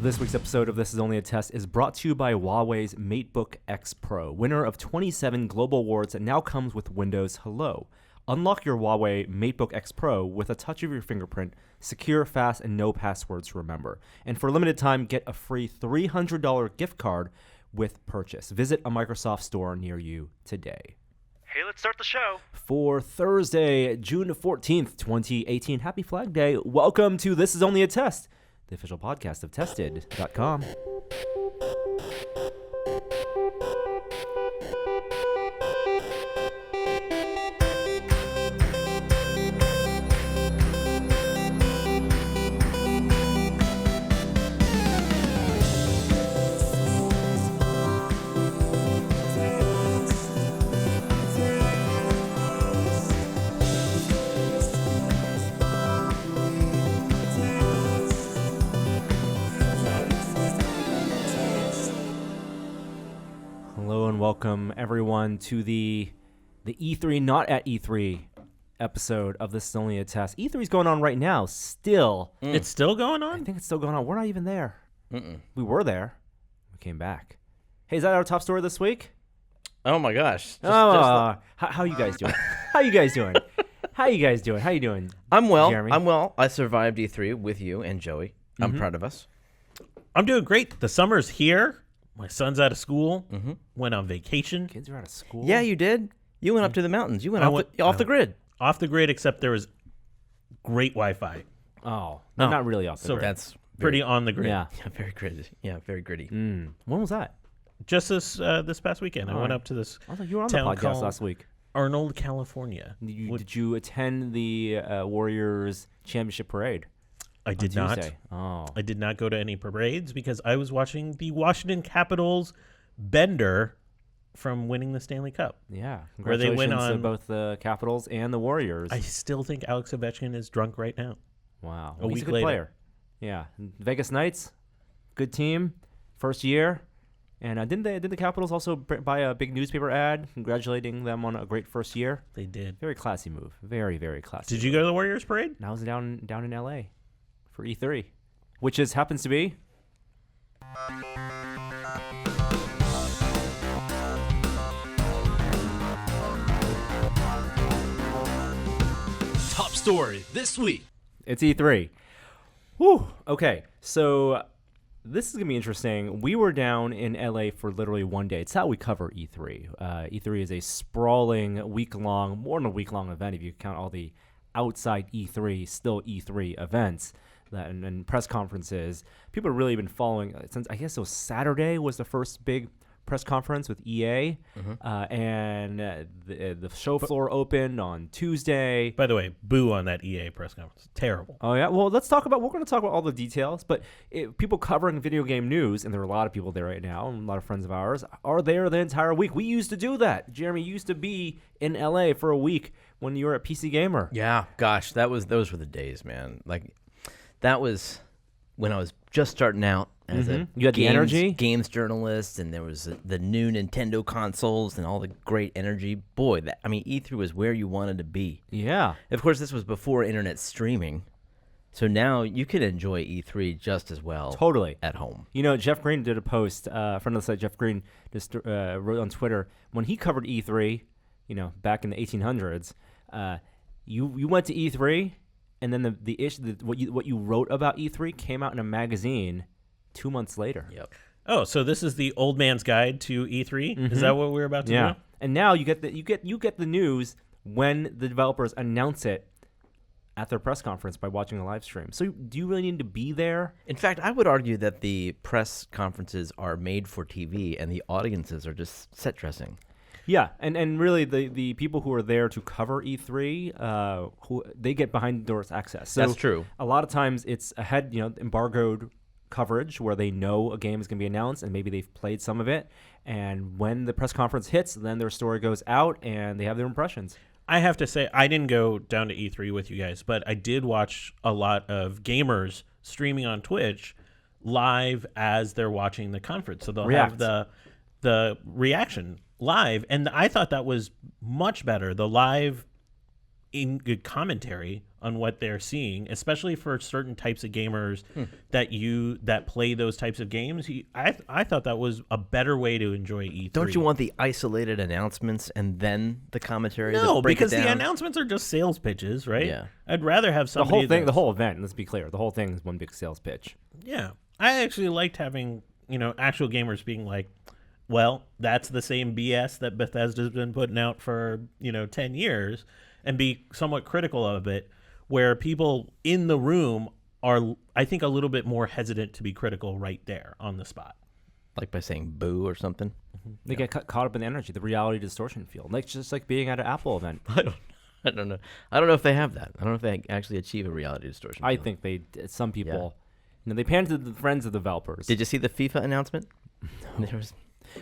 This week's episode of This Is Only a Test is brought to you by Huawei's MateBook X Pro, winner of 27 global awards and now comes with Windows Hello. Unlock your Huawei MateBook X Pro with a touch of your fingerprint, secure, fast, and no passwords to remember. And for a limited time, get a free $300 gift card with purchase. Visit a Microsoft store near you today. Hey, let's start the show. For Thursday, June 14th, 2018, Happy Flag Day. Welcome to This Is Only a Test, the official podcast of Tested.com. Welcome everyone to the E3 not at E3 episode of This Is Only a Test. E3 is going on right now. Still, it's still going on. I think it's still going on. We're not even there. We were there. We came back. Hey, is that our top story this week? Oh my gosh! How you guys doing? How you guys doing? How you doing? I'm well. Jeremy? I'm well. I survived E3 with you and Joey. I'm proud of us. I'm doing great. The summer's here. My son's out of school. Went on vacation. Kids are out of school. Yeah, you did. You went up to the mountains. You went off the grid. Off the grid, except there was great Wi-Fi. Oh, not really off the grid. That's Pretty on the grid. Yeah. very gritty. Yeah, very gritty. When was that? Just this past weekend, I went up to this I thought you were on the town podcast called last week. Arnold, California. Did you attend the Warriors championship parade? I did not. Tuesday? Oh. I did not go to any parades because I was watching the Washington Capitals bender from winning the Stanley Cup. Yeah. Where they went Congratulations to on both the Capitals and the Warriors. I still think Alex Ovechkin is drunk right now. Wow. A He's week a good later. player. Yeah. Vegas Knights, good team, first year. And did the Capitals also buy a big newspaper ad congratulating them on a great first year? They did. Very classy move. Very, very classy. Did you go to the Warriors parade? And I was down in L.A. for E3, which happens to be Top story this week. it's E3. Whew. Okay, so this is gonna be interesting. We were down in LA for literally one day. It's how we cover E3. E3 is a sprawling more than a week-long event if you count all the outside E3, still E3 events and press conferences. People have really been following since I guess it was Saturday was the first big press conference with EA, and the show floor opened on Tuesday. By the way, boo on that EA press conference. Terrible. Oh yeah, well we're going to talk about all the details, but people covering video game news, and there are a lot of people there right now, and a lot of friends of ours are there the entire week. We used to do that. Jeremy used to be in LA for a week when you were at PC Gamer. Yeah, gosh, those were the days, man. Like, that was when I was just starting out as a You had the energy? games journalist, and there was the new Nintendo consoles and all the great energy. Boy, E3 was where you wanted to be. Yeah. Of course, this was before internet streaming, so now you can enjoy E3 just as well. Totally. At home. You know, Jeff Green did a post, friend of the site, Jeff Green, just wrote on Twitter, when he covered E3, back in the 1800s, you went to E3, and then the issue, what you wrote about E3 came out in a magazine 2 months later. Yep. Oh, so this is the old man's guide to E3? Is that what we're about to do? And now you get the news when the developers announce it at their press conference by watching a live stream. So do you really need to be there? In fact, I would argue that the press conferences are made for TV, and the audiences are just set dressing. Yeah, and really the people who are there to cover E3, who they get behind the doors access. So That's true. A lot of times it's ahead, embargoed coverage where they know a game is going to be announced and maybe they've played some of it. And when the press conference hits, then their story goes out and they have their impressions. I have to say, I didn't go down to E3 with you guys, but I did watch a lot of gamers streaming on Twitch live as they're watching the conference. So they'll have the reaction live, and I thought that was much better. The live good commentary on what they're seeing, especially for certain types of gamers that play those types of games. I thought that was a better way to enjoy E3. Don't you want the isolated announcements and then the commentary? No, to break because it down? the announcements are just sales pitches, right? Yeah. I'd rather have The somebody. whole thing, the whole event. Let's be clear. The whole thing is one big sales pitch. Yeah, I actually liked having actual gamers being like, well, that's the same BS that Bethesda's been putting out for 10 years, and be somewhat critical of it, where people in the room are, I think, a little bit more hesitant to be critical right there on the spot. Like by saying boo or something? They get caught up in the energy, the reality distortion field, like just like being at an Apple event. I don't know. I don't know if they have that. I don't know if they actually achieve a reality distortion. I field. think some people, they pander to the friends of developers. Did you see the FIFA announcement? There was.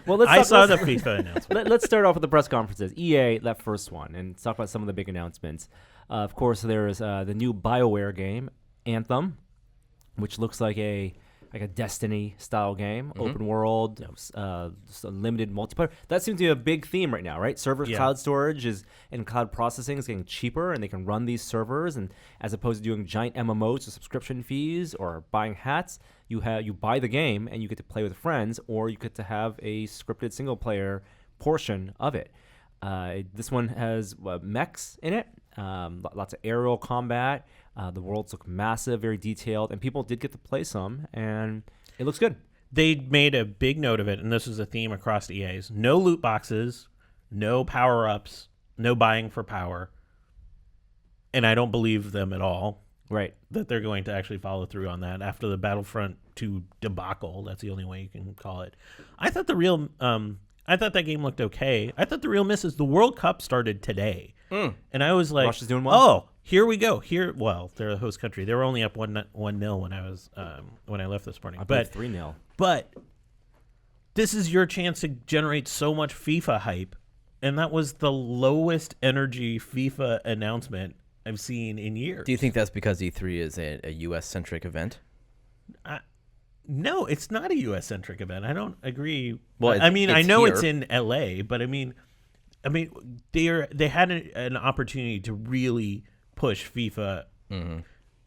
Well, I saw the FIFA announcement. Let's start off with the press conferences. EA, that first one, and talk about some of the big announcements. Of course, there's the new BioWare game, Anthem, which looks like a Destiny-style game, open world, limited multiplayer. That seems to be a big theme right now, right? Server cloud storage and cloud processing is getting cheaper, and they can run these servers. And as opposed to doing giant MMOs with subscription fees or buying hats, you buy the game and you get to play with friends, or you get to have a scripted single-player portion of it. This one has mechs in it, lots of aerial combat. The worlds look massive, very detailed, and people did get to play some, and it looks good. They made a big note of it, and this is a theme across EA's. No loot boxes, no power-ups, no buying for power. And I don't believe them at all. Right. That they're going to actually follow through on that after the Battlefront 2 debacle. That's the only way you can call it. I thought that game looked okay. I thought the real miss is the World Cup started today. And I was like, Russia's doing well. Oh, here we go. Well, they're the host country. They were only up 1-0 when I left this morning. But 3-0. But this is your chance to generate so much FIFA hype. And that was the lowest energy FIFA announcement I've seen in years. Do you think that's because E3 is a U.S.-centric event? No, it's not a U.S.-centric event. I don't agree. Well, I mean, I know here. it's in L.A., but I mean, they had an opportunity to really push FIFA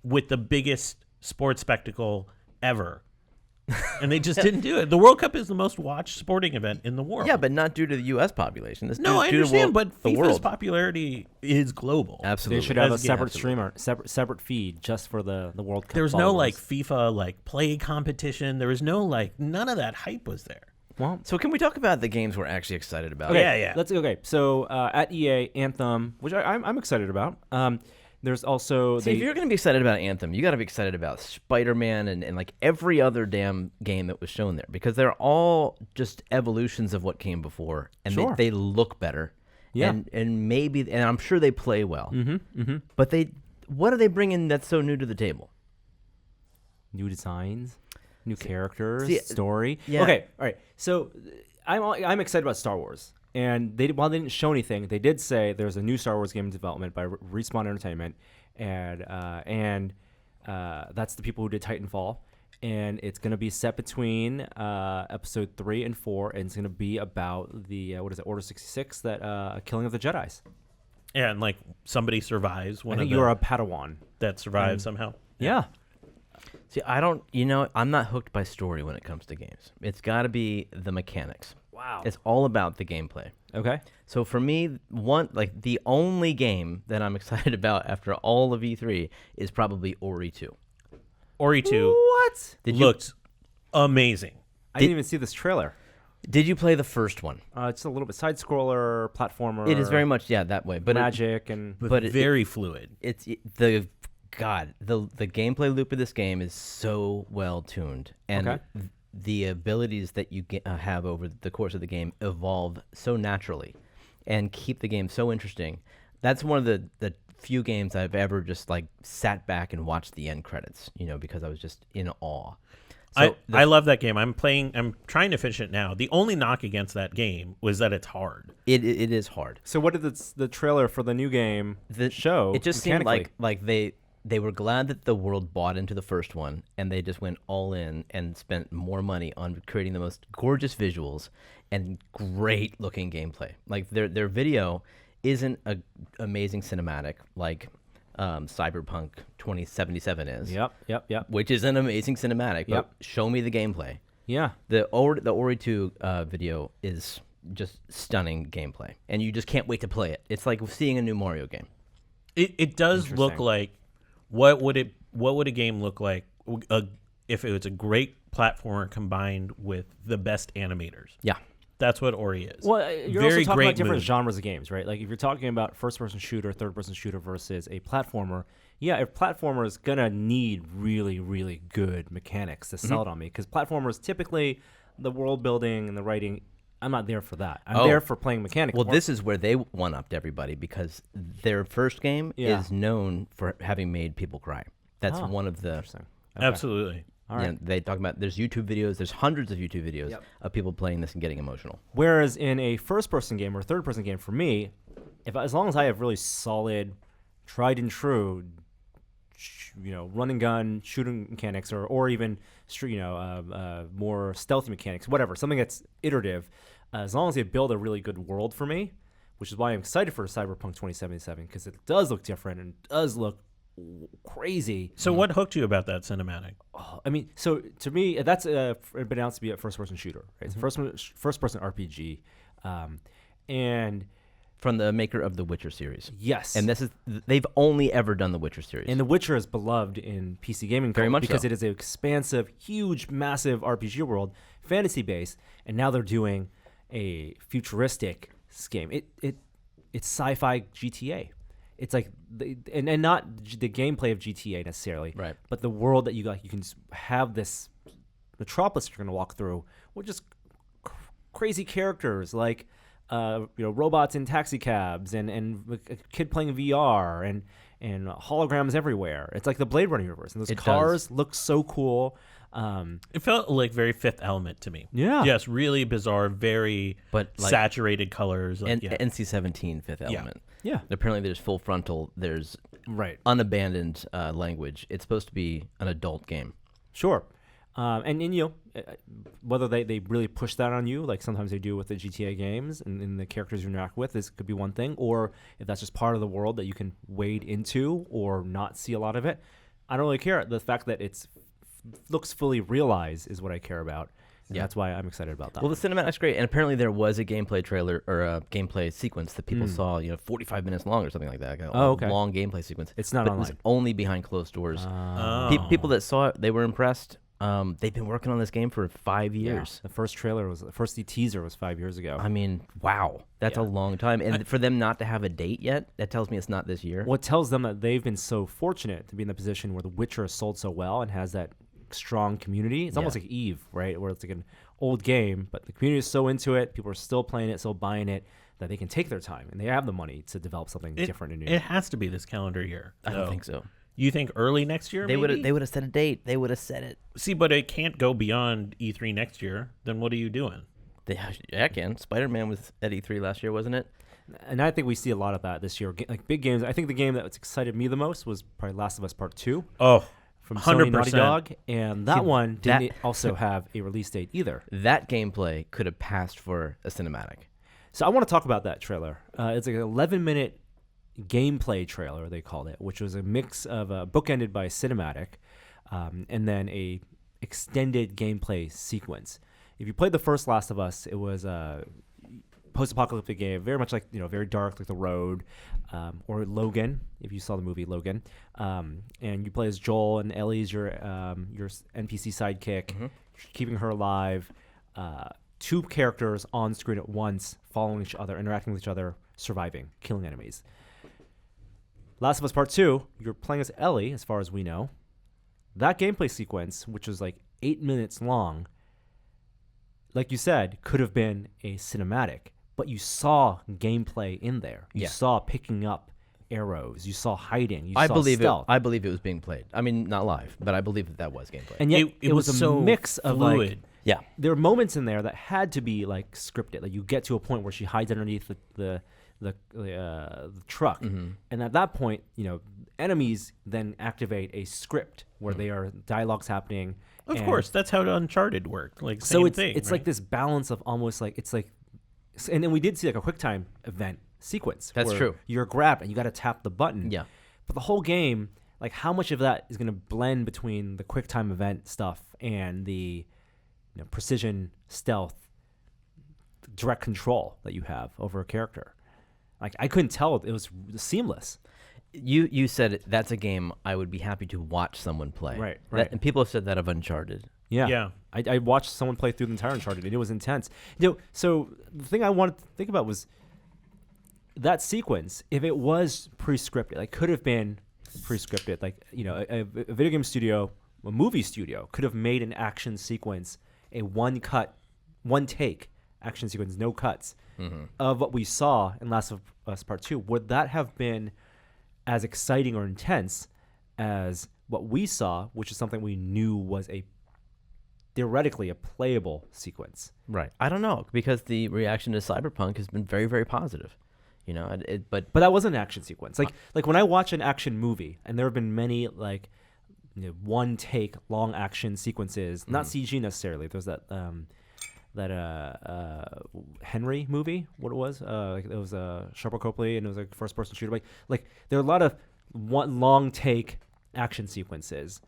with the biggest sports spectacle ever, and they just didn't do it. The World Cup is the most watched sporting event in the world. Yeah, but not due to the U.S. population. I understand, but the FIFA's world. popularity is global. Absolutely. They should have a As- separate absolutely. streamer, separate feed just for the World Cup. There was no followers. FIFA play competition. There was no none of that hype was there. Well, So can we talk about the games we're actually excited about? okay, Yeah. Okay, so at EA, Anthem, which I'm excited about. There's also See, if you're going to be excited about Anthem, you got to be excited about Spider-Man and like every other damn game that was shown there, because they're all just evolutions of what came before, and Sure. they look better. Yeah. And maybe, and I'm sure they play well. But what are they bringing that's so new to the table? new designs, new characters, see, story. yeah. Okay, all right. So I'm excited about Star Wars, and while they didn't show anything, they did say there's a new Star Wars game in development by Respawn Entertainment, and that's the people who did Titanfall, and it's going to be set between episode 3 and 4, and it's going to be about the Order 66, that killing of the Jedis. Yeah, and somebody survives. I think you're a Padawan. that survives somehow. Yeah. See, I'm not hooked by story when it comes to games. It's got to be the mechanics. Wow. It's all about the gameplay. Okay. So for me, the only game that I'm excited about after all of E3 is probably Ori 2. Ori 2 What? looked amazing. I didn't even see this trailer. Did you play the first one? It's a little bit side scroller, platformer. It is very much that way, but magic and but it- very fluid. the gameplay loop of this game is so well tuned, and Okay. the abilities that you have over the course of the game evolve so naturally, and keep the game so interesting. That's one of the few games I've ever just sat back and watched the end credits, because I was just in awe. So I love that game. I'm trying to finish it now. The only knock against that game was that it's hard. it is hard. So what did the trailer for the new game show? It just seemed mechanically? like they were glad that the world bought into the first one, and they just went all in and spent more money on creating the most gorgeous visuals and great looking gameplay. Their video isn't a amazing cinematic like Cyberpunk 2077 is. Yep. Which is an amazing cinematic. But Yep. show me the gameplay. Yeah. The Ori 2 video is just stunning gameplay, and you just can't wait to play it. It's like seeing a new Mario game. It does look Interesting. like what would a game look like if it was a great platformer combined with the best animators? Yeah. That's what Ori is. Well, you're Very also talking great about different move. genres of games, right? Like if you're talking about first-person shooter, third-person shooter versus a platformer, yeah, a platformer is gonna need really, really good mechanics to sell it on me. Because platformers typically, the world building and the writing, I'm not there for that. I'm there for playing mechanics. Well, Or- this is where they one-upped everybody because their first game Yeah. is known for having made people cry. That's one of the. Interesting. Okay. Absolutely. All right. They talk about. There's YouTube videos. There's hundreds of YouTube videos Yep. of people playing this and getting emotional. Whereas in a first-person game or third-person game, for me, as long as I have really solid, tried and true, run and gun shooting mechanics, or even more stealthy mechanics, whatever, something that's iterative, as long as they build a really good world for me, which is why I'm excited for Cyberpunk 2077 because it does look different and does look crazy. So what hooked you about that cinematic? I mean, so to me, that's been announced to be a first-person shooter. Right? It's a first-person RPG, and From the maker of the Witcher series. yes, And they've only ever done the Witcher series. and The Witcher is beloved in PC gaming Very much because so. it is an expansive, huge, massive RPG world, fantasy-based, and now they're doing a futuristic game. It's sci-fi GTA. It's like and not the gameplay of GTA necessarily, Right. but the world that you can have this metropolis you're going to walk through with just crazy characters like robots in taxi cabs and a kid playing VR and holograms everywhere. It's like the Blade Runner universe, and those It cars look so cool. It felt like very Fifth Element to me. Yeah. Just really bizarre, very But, like- saturated colors. Like, and yeah. NC-17 Fifth Element. Yeah. Apparently there's full frontal, there's Right. unabandoned language. It's supposed to be an adult game. Sure. And whether they really push that on you, like sometimes they do with the GTA games and the characters you interact with, this could be one thing. Or if that's just part of the world that you can wade into or not see a lot of it, I don't really care. The fact that looks fully realized is what I care about. Yeah. That's why I'm excited about that. Well, the cinematic's great, and apparently there was a gameplay trailer or a gameplay sequence that people saw, 45 minutes long or something like that. Like a Oh, okay. long gameplay sequence. It's not but It was online. only behind closed doors. People that saw it, they were impressed. They've been working on this game for 5 years. The first teaser was 5 years ago. I mean, wow, that's a long time. And for them not to have a date yet, that tells me it's not this year. What tells them that they've been so fortunate to be in the position where The Witcher has sold so well and has that strong community. It's almost like Eve, right? Where it's like an old game, but the community is so into it, people are still playing it, still buying it, that they can take their time and they have the money to develop something different and new. It has to be this calendar year. I don't think so. You think early next year? They maybe? would have set a date. They would have said it. See, but it can't go beyond E3 next year. Then what are you doing? Yeah, can. Spider-Man was at E3 last year, wasn't it? And I think we see a lot of that this year. Like big games. I think the game that excited me the most was probably Last of Us Part 2 Oh, from Sony Naughty 100%. Dog. And that one that- didn't also have a release date either. That gameplay could have passed for a cinematic. So I want to talk about that trailer. It's like an 11-minute gameplay trailer, they called it, which was a mix of bookended by cinematic and then a extended gameplay sequence. If you played the first Last of Us, it was a post-apocalyptic game, very much like, very dark, like The Road, or Logan, if you saw the movie Logan. And you play as Joel, and Ellie's your NPC sidekick, keeping her alive. Two characters on screen at once, following each other, interacting with each other, surviving, killing enemies. Last of Us Part 2, you're playing as Ellie, as far as we know. That gameplay sequence, which was like 8 minutes long, like you said, could have been a cinematic, but you saw gameplay in there. You saw picking up arrows. You saw hiding. You I saw believe stealth. it. I believe it was being played. I mean, not live, but I believe that was gameplay. And yet It was a so mix of fluid. like, yeah, there were moments in there that had to be like scripted. Like you get to a point where she hides underneath the truck, and at that point, enemies then activate a script where they are dialogues happening. Of and course, that's how Uncharted worked. Like So same it's thing, it's right? like this balance of almost like it's like, and then we did see like a QuickTime event sequence. That's where true. You're grabbed and you got to tap the button. Yeah. But the whole game, like how much of that is going to blend between the quick time event stuff and the precision stealth direct control that you have over a character? Like I couldn't tell. It was seamless. You said that's a game I would be happy to watch someone play. Right. And people have said that of Uncharted. Yeah. I watched someone play through the entire Uncharted, and it was intense. So the thing I wanted to think about was that sequence. If it was pre-scripted, like could have been pre-scripted, like a video game studio, a movie studio could have made an action sequence, a one take action sequence, no cuts of what we saw in Last of Us Part 2. Would that have been as exciting or intense as what we saw, which is something we knew was theoretically a playable sequence? Right. I don't know, because the reaction to Cyberpunk has been very, very positive. But that was an action sequence. Like when I watch an action movie, and there have been many one take long action sequences, not CG necessarily. There's that Henry movie, what it was, it was Sharper Copley, and it was like first person shooter. Like there are a lot of one long take action sequences,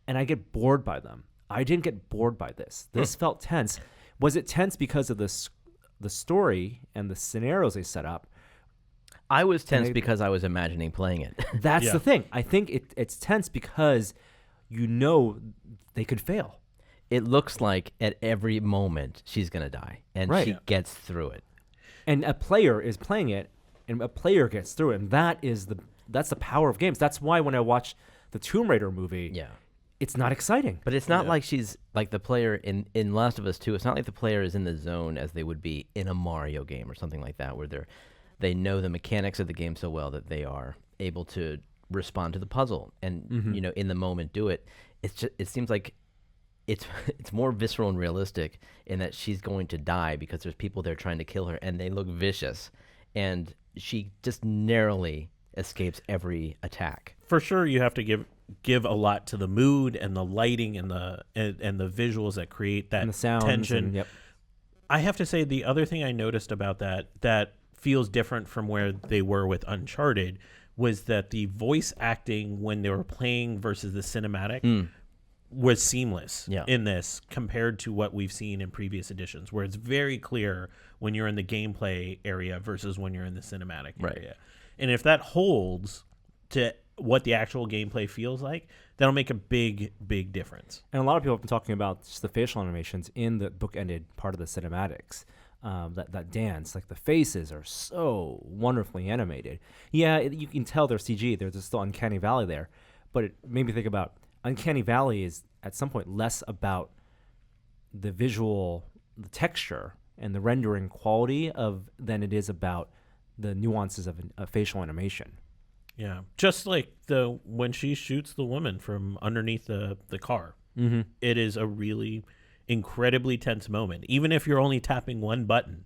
and I get bored by them. I didn't get bored by this. This felt tense. Was it tense because of the story and the scenarios they set up? I was tense because I was imagining playing it. That's the thing. I think it's tense because they could fail. It looks like at every moment she's going to die, and she gets through it. And a player is playing it, and a player gets through it, and that's the power of games. That's why when I watch the Tomb Raider movie, it's not exciting. But it's not like she's like the player in Last of Us 2. It's not like the player is in the zone as they would be in a Mario game or something like that, where they know the mechanics of the game so well that they are able to respond to the puzzle and in the moment do it. It seems like it's more visceral and realistic in that she's going to die because there's people there trying to kill her, and they look vicious, and she just narrowly escapes every attack. For sure, you have to give a lot to the mood and the lighting and the visuals that create that and the sounds tension. I have to say, the other thing I noticed about that feels different from where they were with Uncharted was that the voice acting when they were playing versus the cinematic was seamless in this compared to what we've seen in previous editions, where it's very clear when you're in the gameplay area versus when you're in the cinematic area. And if that holds to what the actual gameplay feels like, that'll make a big, big difference. And a lot of people have been talking about just the facial animations in the bookended part of the cinematics. That dance, like the faces are so wonderfully animated. Yeah, you can tell they're CG. There's still Uncanny Valley there. But it made me think about Uncanny Valley is at some point less about the visual, the texture, and the rendering quality than it is about the nuances of a facial animation. Yeah, just like when she shoots the woman from underneath the car. It is a really incredibly tense moment, even if you're only tapping one button.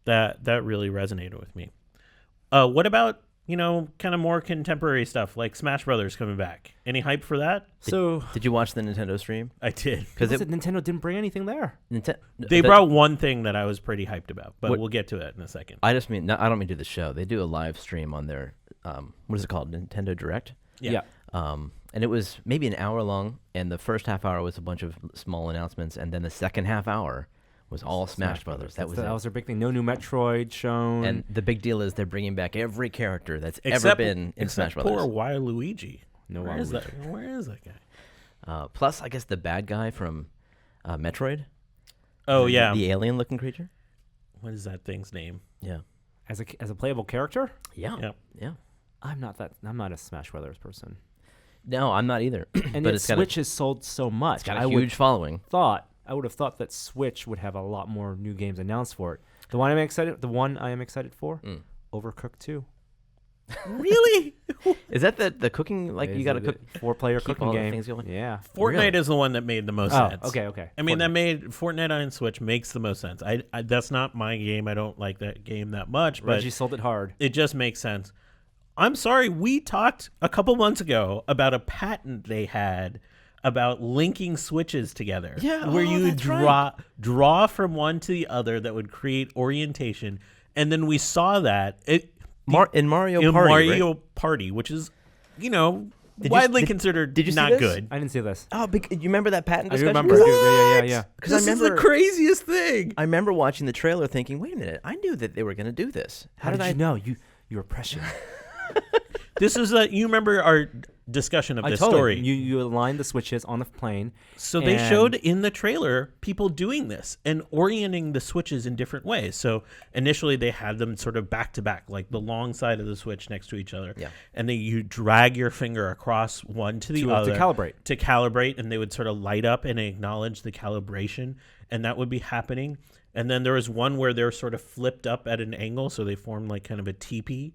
That really resonated with me. What about kind of more contemporary stuff like Smash Brothers coming back? Any hype for that? Did you watch the Nintendo stream? I did, because Nintendo didn't bring anything there. They brought one thing that I was pretty hyped about, but we'll get to it in a second. I don't mean to do the show. They do a live stream on their what is it called, Nintendo Direct? And it was maybe an hour long, and the first half hour was a bunch of small announcements, and then the second half hour was all Smash Brothers. That was their big thing. No new Metroid shown. And the big deal is they're bringing back every character that's ever been in Smash Brothers. Poor Waluigi. Where is that guy? Plus, I guess the bad guy from Metroid. Oh, yeah. The alien-looking creature. What is that thing's name? Yeah. As a playable character? Yeah. I'm not a Smash Brothers person. No, I'm not either. And but Switch has sold so much. It's got a huge following. I would have thought that Switch would have a lot more new games announced for it. The one I am excited for, Overcooked 2. Really? Is that the cooking? Like you got to cook 4-player cooking all game. The things going? Yeah. Fortnite is the one that made the most sense. Okay. I mean, Fortnite on Switch makes the most sense. I that's not my game. I don't like that game that much. But Reggie sold it hard. It just makes sense. I'm sorry. We talked a couple months ago about a patent they had about linking switches together. Yeah, where you would draw from one to the other that would create orientation. And then we saw that in Mario in Party, Mario right? Party, which is, widely considered did you see not this? good. I didn't see this. Oh, you remember that patent I do discussion? remember. What? Yeah. Because I This is the remember, craziest thing. I remember watching the trailer thinking, wait a minute, I knew that they were going to do this. How did you know? You were prescient. This is you remember our discussion of I this told story. you aligned the switches on the plane. So they and- showed in the trailer people doing this and orienting the switches in different ways. So initially they had them sort of back to back, like the long side of the switch next to each other. Yeah. And then you drag your finger across one to the To other calibrate. To calibrate, and they would sort of light up and acknowledge the calibration, and that would be happening. And then there was one where they're sort of flipped up at an angle, so they formed like kind of a teepee.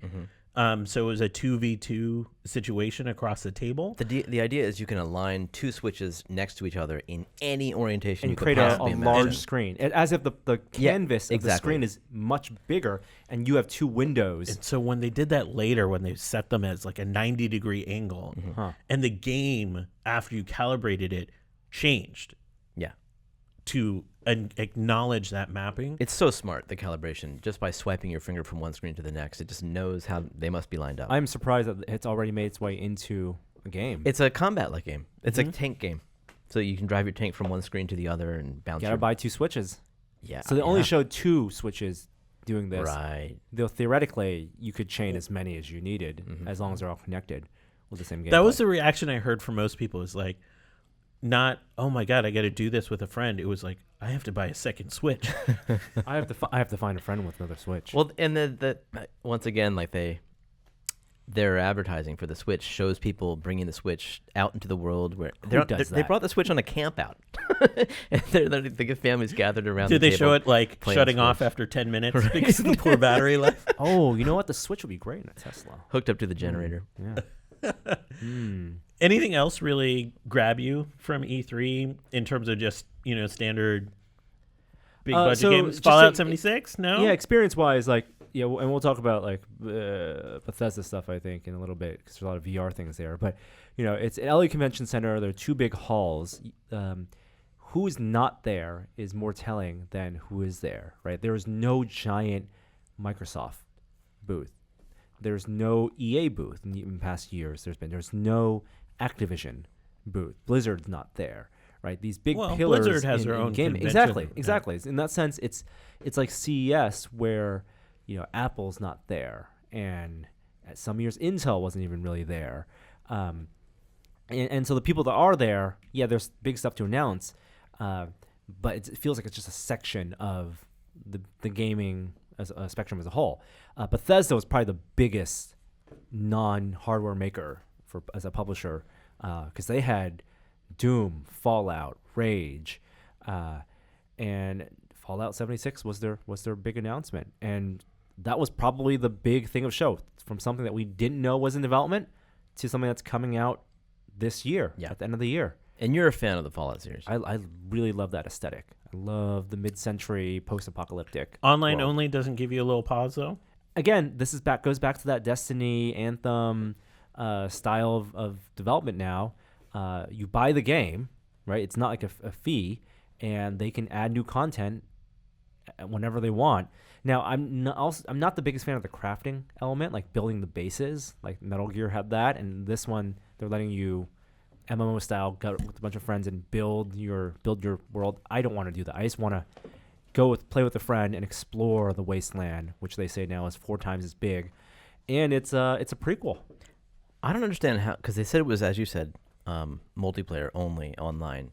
So it was a 2v2 situation across the table. The idea is you can align two switches next to each other in any orientation And you could create a possibly large imagine. screen. As if the canvas of the exactly. screen is much bigger and you have two windows. And so when they did that later, when they set them as like a 90-degree angle, and the game, after you calibrated it, changed Yeah. to acknowledge that mapping. It's so smart, the calibration. Just by swiping your finger from one screen to the next, it just knows how they must be lined up. I'm surprised that it's already made its way into a game. It's a combat-like game. It's a tank game. So you can drive your tank from one screen to the other and bounce You gotta your... buy two switches. Yeah. So they only yeah. showed two switches doing this. Right. Though theoretically, you could chain as many as you needed as long as they're all connected with the same game. That was the reaction I heard from most people. Is like, not, oh my God, I got to do this with a friend. It was like, I have to buy a second Switch. I have to find a friend with another Switch. Well, and the once again, like their advertising for the Switch shows people bringing the Switch out into the world where does they that? brought the Switch on a camp out. And they get families gathered around. Did the they show table it like playing shutting off Switch. after 10 minutes because of the poor battery life? Oh, you know what? The Switch would be great in a Tesla. hooked up to the generator? Yeah. Anything else really grab you from E3 in terms of just, standard big budget so games? just Fallout like- 76? No? Yeah, experience-wise, like, yeah, and we'll talk about like Bethesda stuff, I think, in a little bit because there's a lot of VR things there. But it's at LA Convention Center. There are two big halls. Who's not there is more telling than who is there, right? There is no giant Microsoft booth. There's no EA booth in past years. There's no Activision booth. Blizzard's not there, right? These big Well, pillars. Blizzard has in, their in own gaming. convention. Exactly. In that sense, it's like CES where Apple's not there, and at some years Intel wasn't even really there, and so the people that are there, yeah, there's big stuff to announce, but it feels like it's just a section of the gaming as a spectrum as a whole. Bethesda was probably the biggest non-hardware maker as a publisher because they had Doom, Fallout, Rage, and Fallout 76 was their big announcement, and that was probably the big thing of show, from something that we didn't know was in development to something that's coming out this year at the end of the year. And you're a fan of the Fallout series. I really love that aesthetic. I love the mid-century post-apocalyptic Online world. only doesn't give you a little pause, though? Again, this goes back to that Destiny, Anthem style of development now. You buy the game, right? It's not like a fee, and they can add new content whenever they want. Now, I'm not the biggest fan of the crafting element, like building the bases. Like Metal Gear had that, and this one they're letting you MMO style go with a bunch of friends and build your world. I don't want to do that. I just want to play with a friend and explore the wasteland, which they say now is 4 times as big, and it's a prequel. I don't understand how, because they said it was, as you said, multiplayer only online.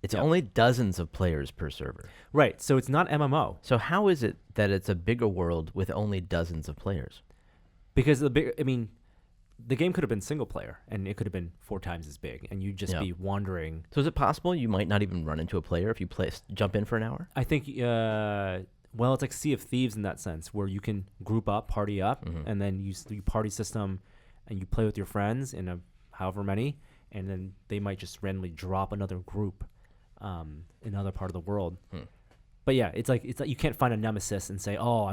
It's only dozens of players per server. Right, so it's not MMO So how is it that it's a bigger world with only dozens of players? because the game could have been single player and it could have been 4 times as big, and you'd just be wandering. So is it possible you might not even run into a player if you jump in for an hour? I think, well, it's like Sea of Thieves in that sense, where you can group up, party up, and then you party system, and you play with your friends in however many, and then they might just randomly drop another group in another part of the world. But yeah, it's like you can't find a nemesis and say, oh,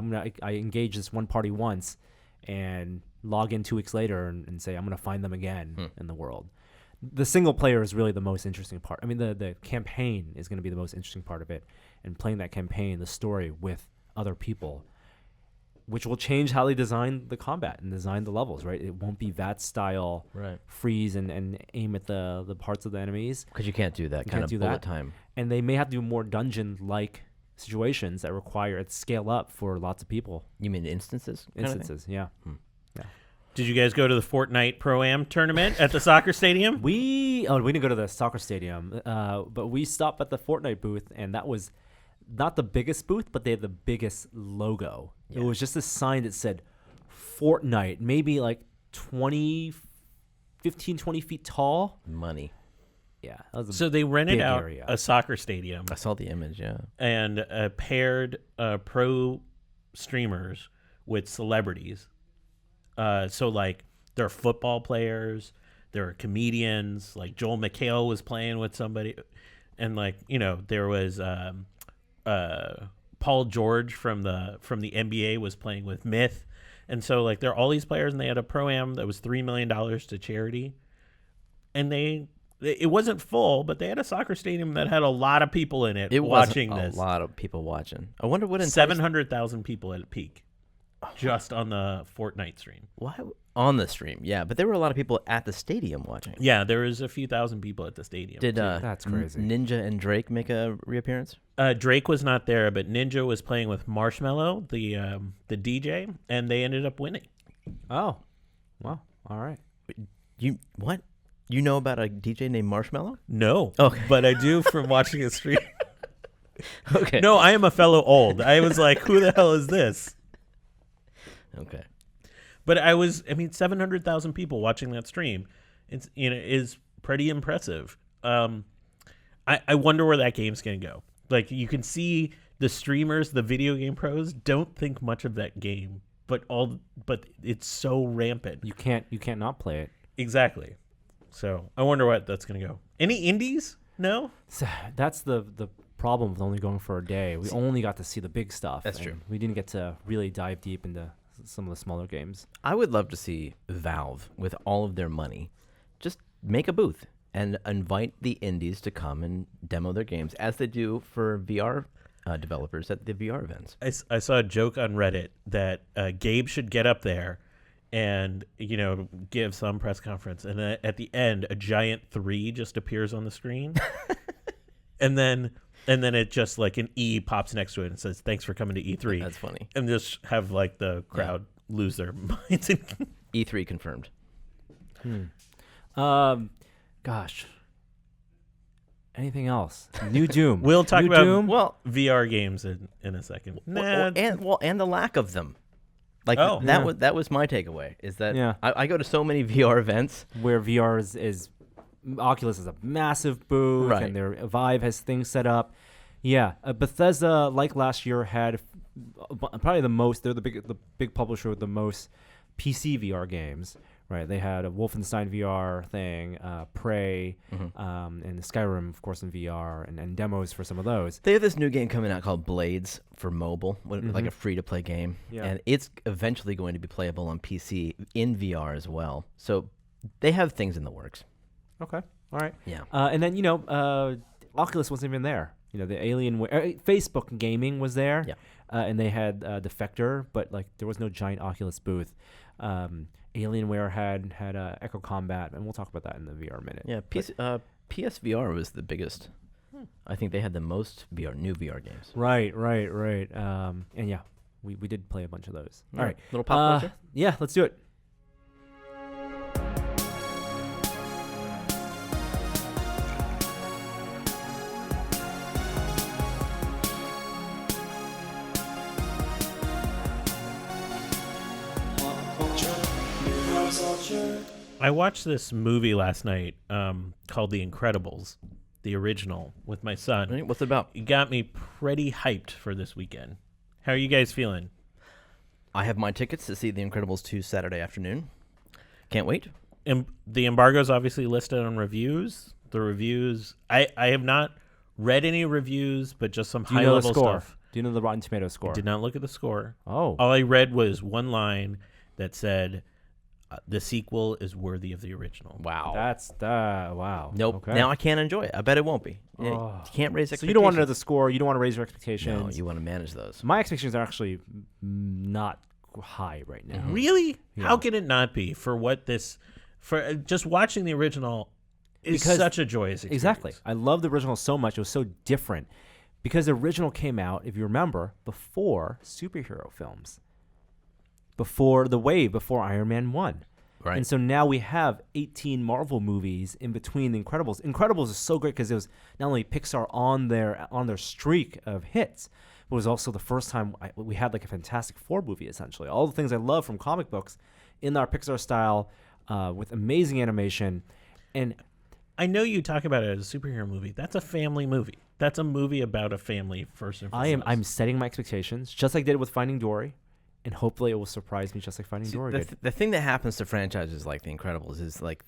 I engage this one party once, and log in 2 weeks later and say I'm gonna find them again in the world. The single player is really the most interesting part. I mean, the campaign is going to be the most interesting part of it, and playing that campaign, the story with other people. which will change how they design the combat and design the levels, right? It won't be that style Right. freeze and aim at the parts of the enemies. Because you can't do that You kind can't of do bullet that. time. And they may have to do more dungeon-like situations that require it scale up for lots of people. You mean instances? kind of thing? Instances, yeah. Did you guys go to the Fortnite Pro-Am tournament at the soccer stadium? We didn't go to the soccer stadium, but we stopped at the Fortnite booth, and that was not the biggest booth, but they had the biggest logo. It was just a sign that said Fortnite, maybe like 20 feet tall. Money. Yeah. That was So they rented big out area. a soccer stadium I saw the image, yeah. and paired pro streamers with celebrities. So like there are football players, there are comedians, like Joel McHale was playing with somebody, and like, you know, there was Paul George from the NBA was playing with Myth. And so like there are all these players, and they had a pro-am that was $3 million to charity. And it wasn't full, but they had a soccer stadium that had a lot of people in it, It watching was this. a lot of people watching. I wonder what 700,000 people at peak just on the Fortnite stream. Why on the stream? Yeah, but there were a lot of people at the stadium watching. Yeah, there was a few thousand people at the stadium. Did That's crazy. Ninja and Drake make a reappearance? Drake was not there, but Ninja was playing with Marshmello, the DJ, and they ended up winning. Oh, well, all right. You what? You know about a DJ named Marshmello? No, Okay. but I do from watching a stream. Okay. No, I am a fellow old. I was like, who the hell is this? Okay. But 700,000 people watching that stream. It's is pretty impressive. I wonder where that game's gonna go. Like, you can see the streamers, the video game pros, don't think much of that game, but it's so rampant. You can't not play it. Exactly. So I wonder what that's gonna go. Any indies? No. So that's the problem with only going for a day. We only got to see the big stuff. That's and true. We didn't get to really dive deep into some of the smaller games. I would love to see Valve, with all of their money, just make a booth and invite the indies to come and demo their games, as they do for VR developers at the VR events. I saw a joke on Reddit that Gabe should get up there and give some press conference, and then at the end a giant 3 just appears on the screen, and then it just like an E pops next to it and says, "Thanks for coming to E3." That's funny. And just have like the crowd lose their minds. E3 confirmed. Gosh. Anything else? New Doom. We'll talk New about Doom? Well, VR games in a second. Nah, and the lack of them. Like Oh. that was my takeaway. Is that Yeah. I go to so many VR events. where VR is Oculus is a massive booth, Right. and their Vive has things set up. Yeah, Bethesda, like last year, had probably the most. They're the big publisher with the most PC VR games. Right, they had a Wolfenstein VR thing, Prey, and Skyrim, of course, in VR, and demos for some of those. They have this new game coming out called Blades for mobile, like a free-to-play game, Yeah. and it's eventually going to be playable on PC in VR as well. So they have things in the works. Okay, all right. Yeah. And then Oculus wasn't even there. The Alienware, Facebook Gaming was there. Yeah. And they had Defector, but like there was no giant Oculus booth. Alienware had Echo Combat, and we'll talk about that in the VR minute. Yeah, PSVR was the biggest. I think they had the most new VR games. Right. And yeah, we did play a bunch of those. All right. Little pop culture? Yeah, let's do it. I watched this movie last night called The Incredibles, the original, with my son. Right, what's it about? It got me pretty hyped for this weekend. How are you guys feeling? I have my tickets to see The Incredibles 2 Saturday afternoon. Can't wait. The embargo's obviously listed on reviews. The reviews, I have not read any reviews, but just some Do you know the high-level score? stuff. Do you know the Rotten Tomatoes score? Did not look at the score. Oh. All I read was one line that said, the sequel is worthy of the original. Wow. That's wow. Nope. Okay. Now I can't enjoy it. I bet it won't be. Yeah, Oh. you can't raise So expectations. you don't want to know the score. You don't want to raise your expectations. No, you want to manage those. My expectations are actually not high right now. Really? Yeah. How can it not be for what this? For just watching the original is Because- such a joyous experience. Exactly. I love the original so much. It was so different because the original came out, if you remember, before superhero films, before the wave, before Iron Man 1. Right. And so now we have 18 Marvel movies in between the Incredibles. Incredibles is so great because it was not only Pixar on their streak of hits, but it was also the first time we had like a Fantastic Four movie, essentially. All the things I love from comic books in our Pixar style with amazing animation. And I know you talk about it as a superhero movie. That's a family movie. That's a movie about a family first and foremost. I'm setting my expectations, just like I did with Finding Dory. And hopefully it will surprise me just like Finding Dory did. The thing that happens to franchises like The Incredibles is like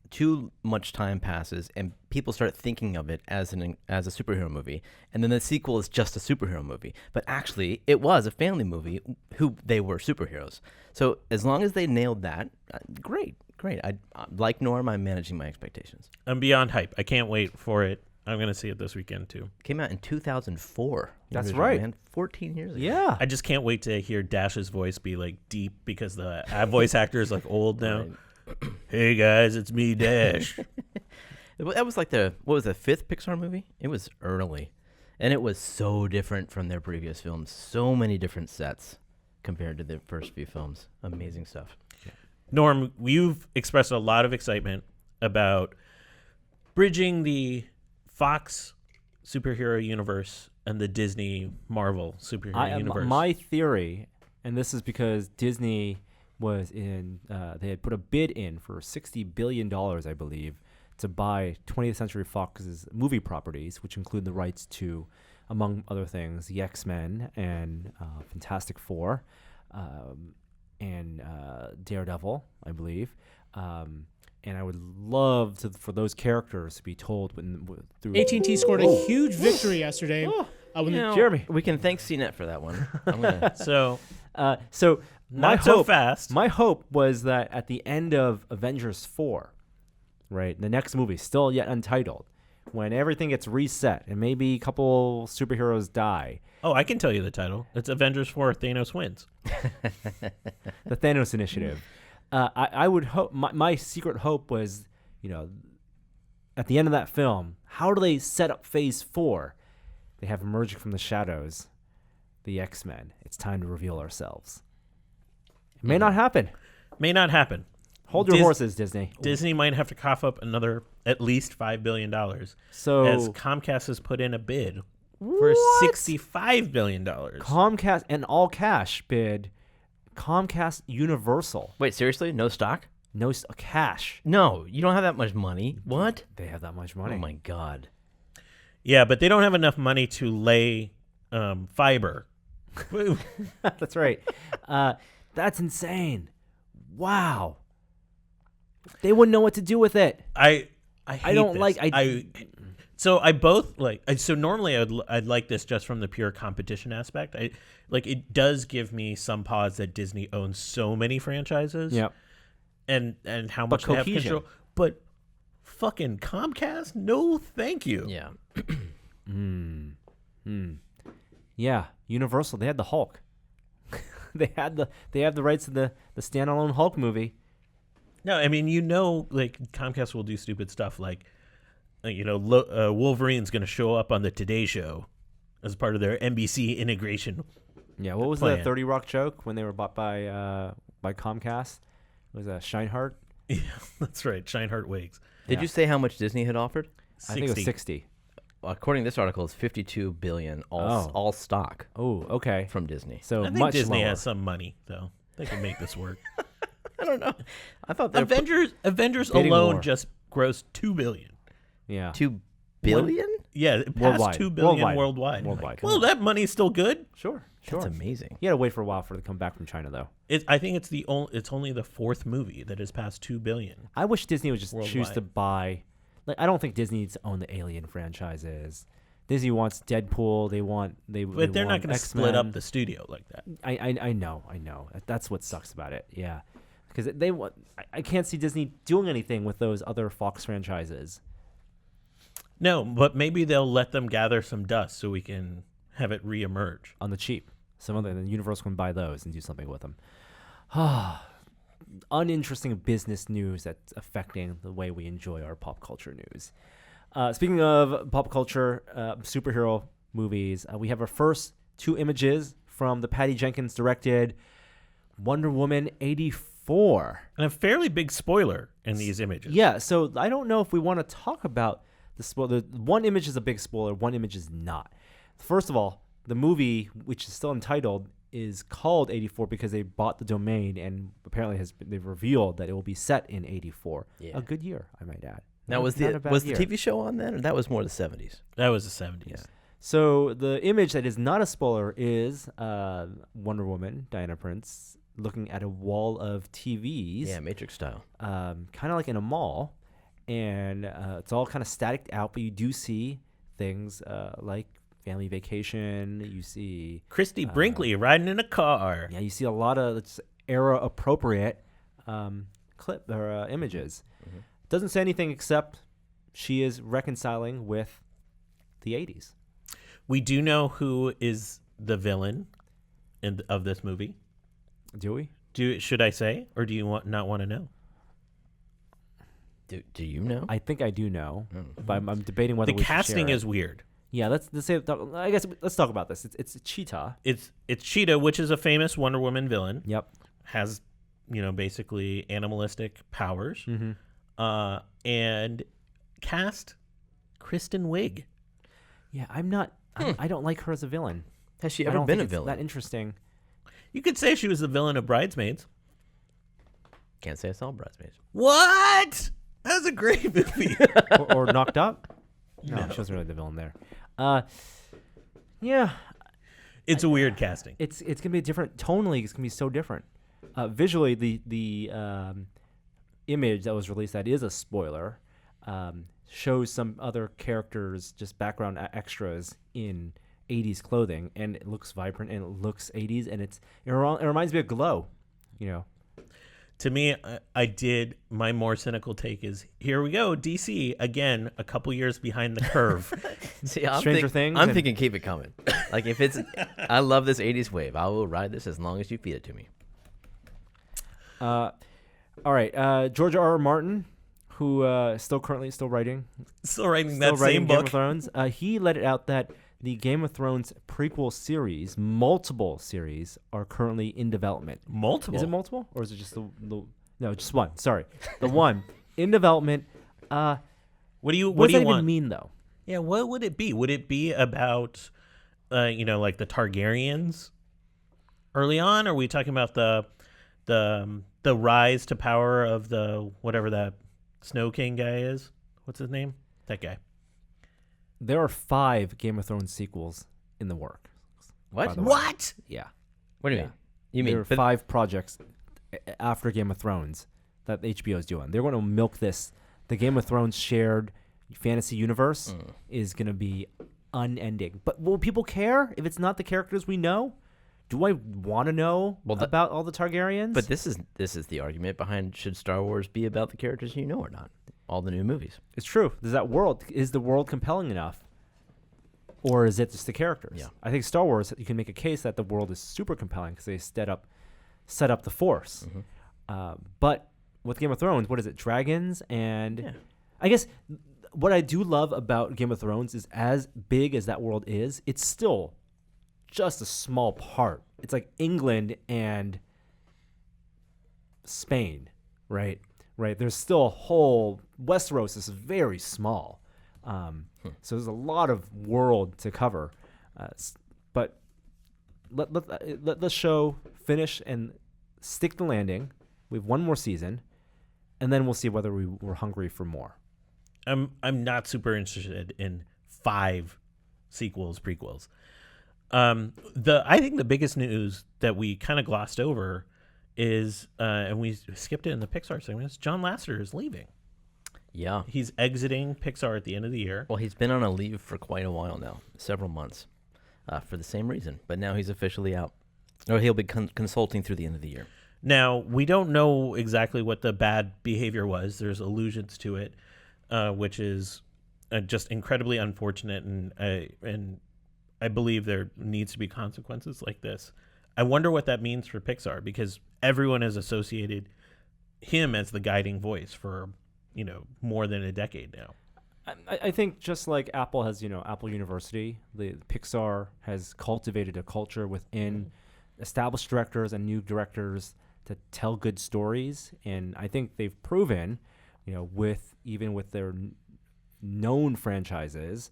too much time passes and people start thinking of it as a superhero movie, and then the sequel is just a superhero movie. But actually, it was a family movie who they were superheroes. So as long as they nailed that, great. I like Norm. I'm managing my expectations. I'm beyond hype. I can't wait for it. I'm going to see it this weekend too. Came out in 2004. That's Original, right. Man. 14 years ago. Yeah. I just can't wait to hear Dash's voice be like deep because the voice actor is like old now. Right. Hey guys, it's me, Dash. That was like the fifth Pixar movie? It was early. And it was so different from their previous films. So many different sets compared to the first few films. Amazing stuff. Norm, you've expressed a lot of excitement about bridging the Fox superhero universe and the Disney Marvel superhero universe. My theory, and this is because Disney was they had put a bid in for $60 billion, I believe, to buy 20th Century Fox's movie properties, which include the rights to, among other things, the X-Men and Fantastic Four, and Daredevil, I believe. And I would love for those characters to be told through AT&T scored a huge victory yesterday. Jeremy. We can thank CNET for that one. I'm gonna, so So my not so hope, fast. My hope was that at the end of Avengers 4, right, the next movie, still yet untitled, when everything gets reset and maybe a couple superheroes die, Oh, I can tell you the title. It's Avengers 4: Thanos Wins. the Thanos Initiative. I would hope. My secret hope was, at the end of that film, how do they set up Phase 4? They have emerging from the shadows, the X-Men. It's time to reveal ourselves. It may not happen. May not happen. Hold your horses, Disney. Disney might have to cough up another at least $5 billion. So as Comcast has put in a bid for $65 billion. Comcast, an all cash bid. Comcast Universal. wait, seriously? No stock? No cash. No, you don't have that much money. What? They have that much money. Oh my God. Yeah, but they don't have enough money to lay fiber. That's right. That's insane. Wow. They wouldn't know what to do with it. I hate don't this. like- So I both like. So normally I'd like this just from the pure competition aspect. It does give me some pause that Disney owns so many franchises. Yep. And how much they have cohesion. control. But fucking Comcast, no, thank you. Yeah. Yeah. Universal. They had the Hulk. they have the rights to the standalone Hulk movie. No, I mean like Comcast will do stupid stuff like, Wolverine's going to show up on the Today Show as part of their NBC integration. Yeah. What was plan. the 30 Rock joke when they were bought by Comcast? It was Shineheart. Yeah, that's right. Shineheart Wigs. Did you say how much Disney had offered? I think it was 60. According to this article, it's $52 billion all stock Oh, okay. from Disney. So I think much Disney lower. has some money, though. They can make this work. I don't know. I thought that Avengers Bidding alone war. just grossed $2 billion. Yeah. $2 billion? Yeah, it passed Worldwide. $2 billion Worldwide. worldwide. Come Well, on. that money's still good. Sure. That's amazing. You had to wait for a while for it to come back from China, though. I think it's only the fourth movie that has passed $2 billion. I wish Disney would just choose Worldwide. to buy. Like, I don't think Disney needs to own the Alien franchises. Disney wants Deadpool. But they're not going to split up the studio like that. I know. That's what sucks about it. Yeah, because they want. I can't see Disney doing anything with those other Fox franchises. No, but maybe they'll let them gather some dust so we can have it reemerge. On the cheap. Some other than Universal can buy those and do something with them. uninteresting business news that's affecting the way we enjoy our pop culture news. Speaking of pop culture, superhero movies, we have our first 2 images from the Patty Jenkins directed Wonder Woman 84. And a fairly big spoiler in these images. Yeah, so I don't know if we want to talk about the spoiler. One image is a big spoiler, one image is not. First of all, the movie, which is still entitled, is called 84 because they bought the domain and apparently they've revealed that it will be set in 84. Yeah. A good year, I might add. Now, was Not a the bad was year. the TV show on then, or that was more the 70s? That was the 70s. Yeah. So the image that is not a spoiler is Wonder Woman, Diana Prince, looking at a wall of TVs. Yeah, Matrix style. Kind of like in a mall. And it's all kind of static out, but you do see things like Family Vacation. You see... Christy Brinkley riding in a car. Yeah, you see a lot of era-appropriate clip or images. Mm-hmm. Doesn't say anything except she is reconciling with the 80s. We do know who is the villain of this movie. Do we? Should I say, or do you not want to know? Do you know? I think I do know, but I'm debating whether The we should casting share is it. weird. Yeah, let's say. I guess let's talk about this. It's Cheetah. It's Cheetah, which is a famous Wonder Woman villain. Yep. Has basically animalistic powers. Mm-hmm. And cast Kristen Wiig. Yeah, I'm not. I don't like her as a villain. Has she I ever don't been think a it's villain? that interesting. You could say she was the villain of Bridesmaids. Can't say I saw Bridesmaids. What? That was a great movie. or Knocked Up. No, she wasn't really the villain there. Yeah, It's a weird casting. it's gonna be a different. Tonally, it's gonna be so different. Visually, the image that was released that is a spoiler shows some other characters, just background extras in 80s clothing, and it looks vibrant and it looks 80s, and it reminds me of Glow, To me, my more cynical take is, here we go, DC, again, a couple years behind the curve. See, I'm Stranger Things I'm and- thinking keep it coming. Like if it's, I love this 80s wave. I will ride this as long as you feed it to me. All right, George R.R. Martin, who currently still writing, Still writing still that writing same Game book. of Thrones. He let it out that the Game of Thrones prequel series, multiple series, are currently in development. Multiple. Is it multiple, or is it just the no, just one? Sorry, the one in development. What do you What does that even want? mean, though? Yeah, what would it be? Would it be about, like the Targaryens early on? Or are we talking about the rise to power of the whatever that Snow King guy is? What's his name? That guy. There are 5 Game of Thrones sequels in the work. What? By the way. What? Yeah. What do you Yeah. mean? You There mean are 5 projects after Game of Thrones that HBO is doing. They're going to milk this. The Game of Thrones shared fantasy universe is going to be unending. But will people care if it's not the characters we know? Do I want to know about all the Targaryens? But this is the argument behind should Star Wars be about the characters you know or not? All the new movies. it's true. Is the world compelling enough? Or is it just the characters? Yeah. I think Star Wars, you can make a case that the world is super compelling because they set up the Force. But with Game of Thrones, what is it? Dragons and Yeah. I guess what I do love about Game of Thrones is as big as that world is, it's still just a small part. It's like England and Spain, right? Right. There's still a whole Westeros is very small. So there's a lot of world to cover. But let the show finish and stick the landing. We have one more season, and then we'll see whether we're hungry for more. I'm not super interested in 5 sequels, prequels. I think the biggest news that we kind of glossed over is, and we skipped it in the Pixar segment, is John Lasseter is leaving. Yeah. He's exiting Pixar at the end of the year. Well, he's been on a leave for quite a while now, several months, for the same reason. But now he's officially out. Or he'll be consulting through the end of the year. Now, we don't know exactly what the bad behavior was. There's allusions to it, which is just incredibly unfortunate, and I believe there needs to be consequences like this. I wonder what that means for Pixar, because everyone has associated him as the guiding voice for, more than a decade now. I think just like Apple has, Apple University, the Pixar has cultivated a culture within established directors and new directors to tell good stories, and I think they've proven, with their known franchises.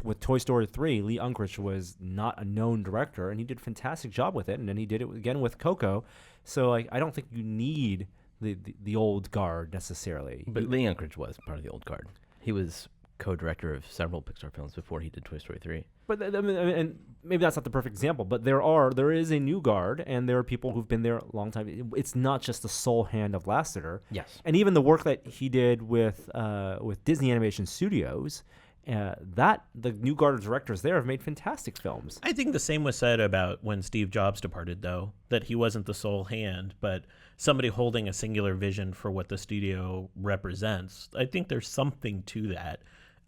With Toy Story 3, Lee Unkrich was not a known director, and he did a fantastic job with it, and then he did it again with Coco. So, I don't think you need the old guard necessarily. But Lee Unkrich was part of the old guard. He was co-director of several Pixar films before he did Toy Story 3. But and maybe that's not the perfect example, but there is a new guard, and there are people who've been there a long time. It's not just the sole hand of Lasseter. Yes. And even the work that he did with Disney Animation Studios, that the new guard of directors there have made fantastic films. I think the same was said about when Steve Jobs departed, though, that he wasn't the sole hand, but somebody holding a singular vision for what the studio represents. I think there's something to that.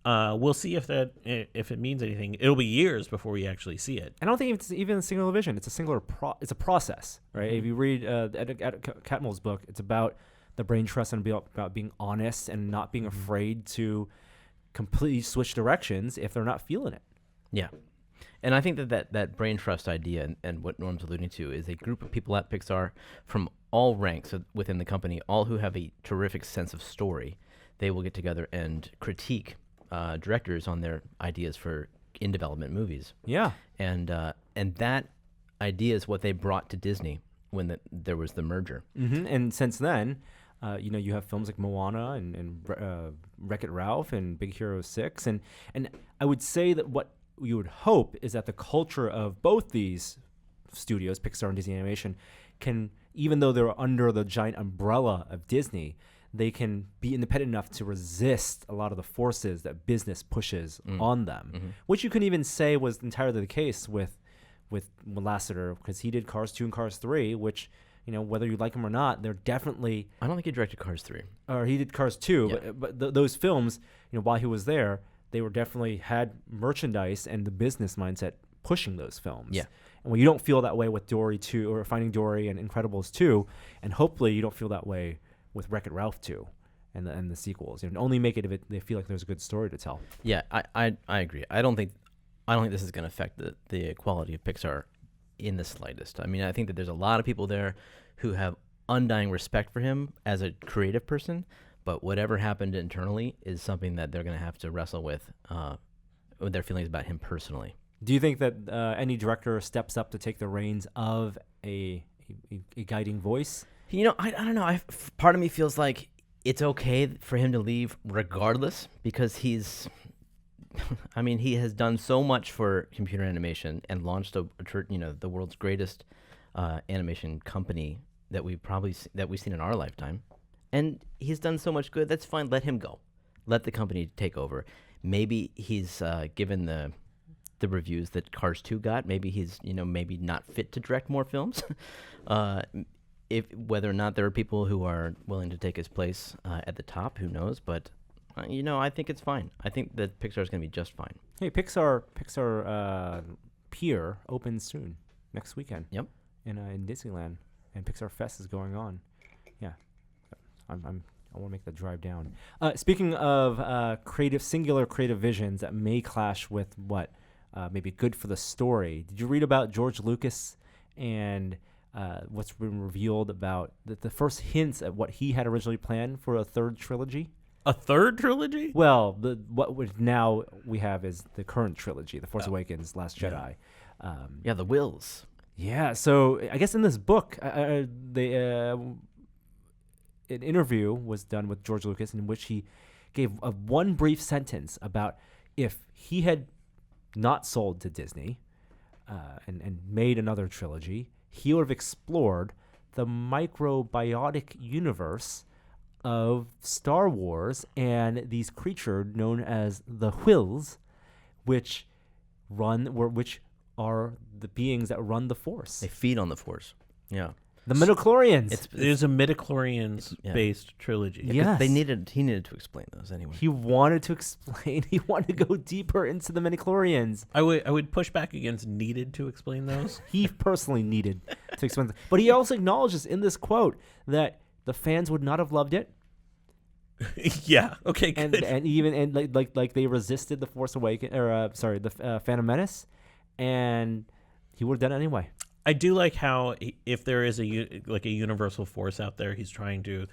We'll see if it means anything. It'll be years before we actually see it. I don't think it's even a singular vision. It's a singular it's a process, right? If you read Ed Catmull's book, it's about the brain trust and about being honest and not being afraid to completely switch directions if they're not feeling it. Yeah. And I think that brain trust idea and what Norm's alluding to is a group of people at Pixar from all ranks within the company, all who have a terrific sense of story. They will get together and critique directors on their ideas for in-development movies. Yeah. And that idea is what they brought to Disney when there was the merger. Mm-hmm. And since then, you have films like Moana and Wreck-It Ralph and Big Hero 6. And I would say that what you would hope is that the culture of both these studios, Pixar and Disney Animation, can, even though they're under the giant umbrella of Disney, they can be independent enough to resist a lot of the forces that business pushes on them, which you can even say was entirely the case with Lasseter, because he did Cars 2 and Cars 3, which, whether you like them or not, they're definitely... I don't think he directed Cars 3. Or he did Cars 2, Yeah. but those films, while he was there, they were definitely had merchandise and the business mindset pushing those films. Yeah. And when you don't feel that way with Dory 2 or Finding Dory and Incredibles 2, and hopefully you don't feel that way with Wreck-It Ralph 2 and the sequels. Only make it if they feel like there's a good story to tell. Yeah, I agree. I don't think this is going to affect the quality of Pixar in the slightest. I mean, I think that there's a lot of people there who have undying respect for him as a creative person, but whatever happened internally is something that they're going to have to wrestle with their feelings about him personally. Do you think that any director steps up to take the reins of a guiding voice? I don't know. Part of me feels like it's okay for him to leave regardless, because he has done so much for computer animation and launched the world's greatest animation company that we've seen in our lifetime, and he's done so much good. That's fine. Let him go. Let the company take over. Maybe he's given the reviews that Cars 2 got. Maybe he's maybe not fit to direct more films. Whether or not there are people who are willing to take his place at the top, who knows? But I think it's fine. I think that Pixar is going to be just fine. Hey, Pixar Pier opens soon, next weekend. Yep. In Disneyland, and Pixar Fest is going on. Yeah, I want to make the drive down. Speaking of singular creative visions that may clash with what may be good for the story, did you read about George Lucas and what's been revealed about the first hints at what he had originally planned for a third trilogy? A third trilogy? Well, now we have is the current trilogy, The Force Awakens, Last Jedi. The Wills. Yeah, so I guess in this book, an interview was done with George Lucas in which he gave one brief sentence about if he had not sold to Disney and made another trilogy, he would have explored the microbiotic universe of Star Wars and these creatures known as the Whills, which are the beings that run the Force. They feed on the Force. Yeah. The midichlorians. It's There's a midichlorians-based trilogy. Yes. he needed to explain those anyway. He wanted to explain. He wanted to go deeper into the midichlorians. I would push back against needed to explain those. He personally needed to explain that. But he also acknowledges in this quote that the fans would not have loved it. Yeah. Okay. And Good. like they resisted the Force Awakens, or the Phantom Menace, and he would have done it anyway. I do like how if there is a universal force out there, he's trying to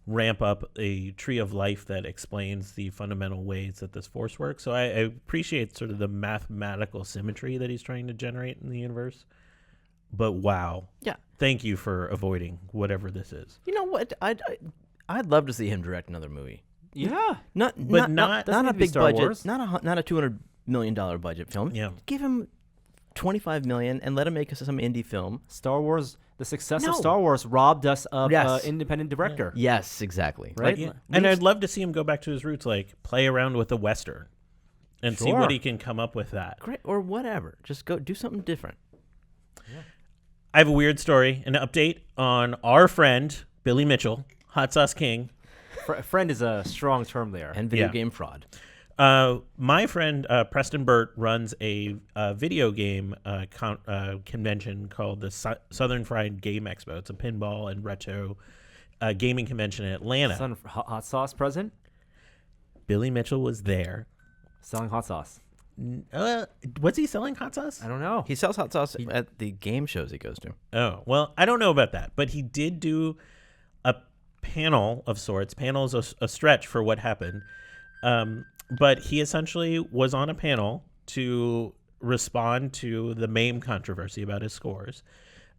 ramp up a tree of life that explains the fundamental ways that this force works. So I appreciate sort of the mathematical symmetry that he's trying to generate in the universe. But wow. Yeah. Thank you for avoiding whatever this is. You know what? I'd love to see him direct another movie. Yeah. Not But not- doesn't a need to be big Star budget, Wars. not a $200 million budget film. Yeah. Give him $25 million and let him make us some indie film. Star Wars. The success No. of Star Wars robbed us of Yes. independent director. Yes, exactly. Right? Yeah. And I'd love to see him go back to his roots, like play around with the Western and see Sure. what he can come up with that. Great, or whatever. Just go do something different. I have a weird story, an update on our friend, Billy Mitchell, Hot Sauce King. Friend is a strong term there. And video Yeah. game fraud. My friend Preston Burt runs a video game convention called the Southern Fried Game Expo. It's a pinball and retro gaming convention in Atlanta. Son of hot sauce present, Billy Mitchell was there. selling hot sauce. Was he selling hot sauce? I don't know. He sells hot sauce at the game shows he goes to. Oh, well, I don't know about that, but he did do a panel of sorts. Panel is a stretch for what happened. But he essentially was on a panel to respond to the MAME controversy about his scores.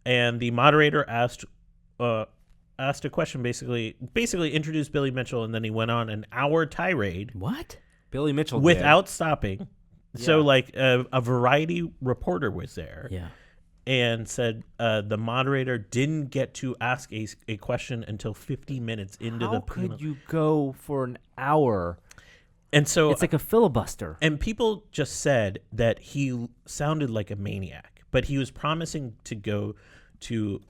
And the moderator asked a question, basically introduced Billy Mitchell, and then he went on an hour tirade What? Billy Mitchell did. without stopping. So, Yeah. like, a variety reporter was there. Yeah. And said the moderator didn't get to ask a question until 50 minutes into How the panel. could you go for an hour? And so It's like a filibuster. and people just said that he sounded like a maniac, but he was promising to go to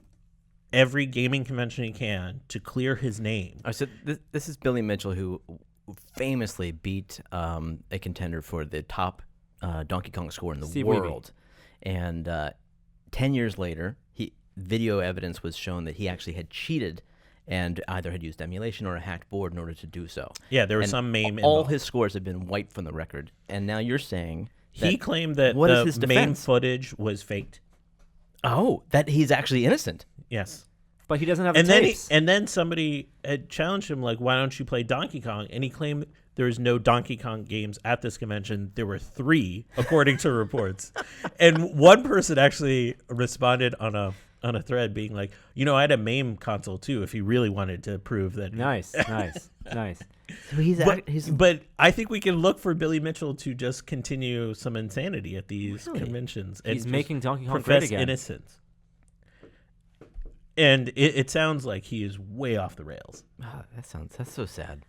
every gaming convention he can to clear his name. I said this is Billy Mitchell, who famously beat a contender for the top Donkey Kong score in the Steve Wiebe. world. And 10 years later, video evidence was shown that he actually had cheated and either had used emulation or a hacked board in order to do so. Yeah, there was And some MAME all involved. his scores have been wiped from the record. And now you're saying He claimed that what is the his MAME defense? footage was faked. that he's actually innocent. Yes. But he doesn't have And the then tapes. and then somebody had challenged him, like, why don't you play Donkey Kong? And he claimed there was no Donkey Kong games at this convention. There were 3, according to reports. And one person actually responded on a thread being like, I had a MAME console too if he really wanted to prove that. Nice. So he's But I think we can look for Billy Mitchell to just continue some insanity at these conventions. And He's just making Donkey Kong great profess again. innocence. And it sounds like he is way off the rails. that's so sad.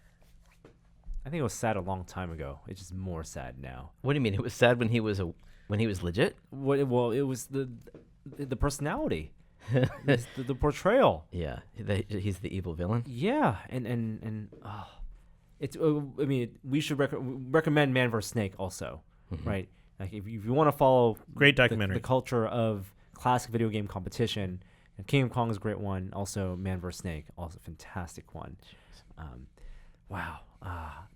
I think it was sad a long time ago. It's just more sad now. What do you mean? It was sad when he was legit? Well, it was the personality, It's the portrayal. Yeah, he's the evil villain. Yeah, and it's. I mean, we should recommend Man vs. Snake also, right? Like if you want to follow Great documentary. the culture of classic video game competition, and King of Kong is a great one. Also, Man vs. Snake, also a fantastic one. Wow.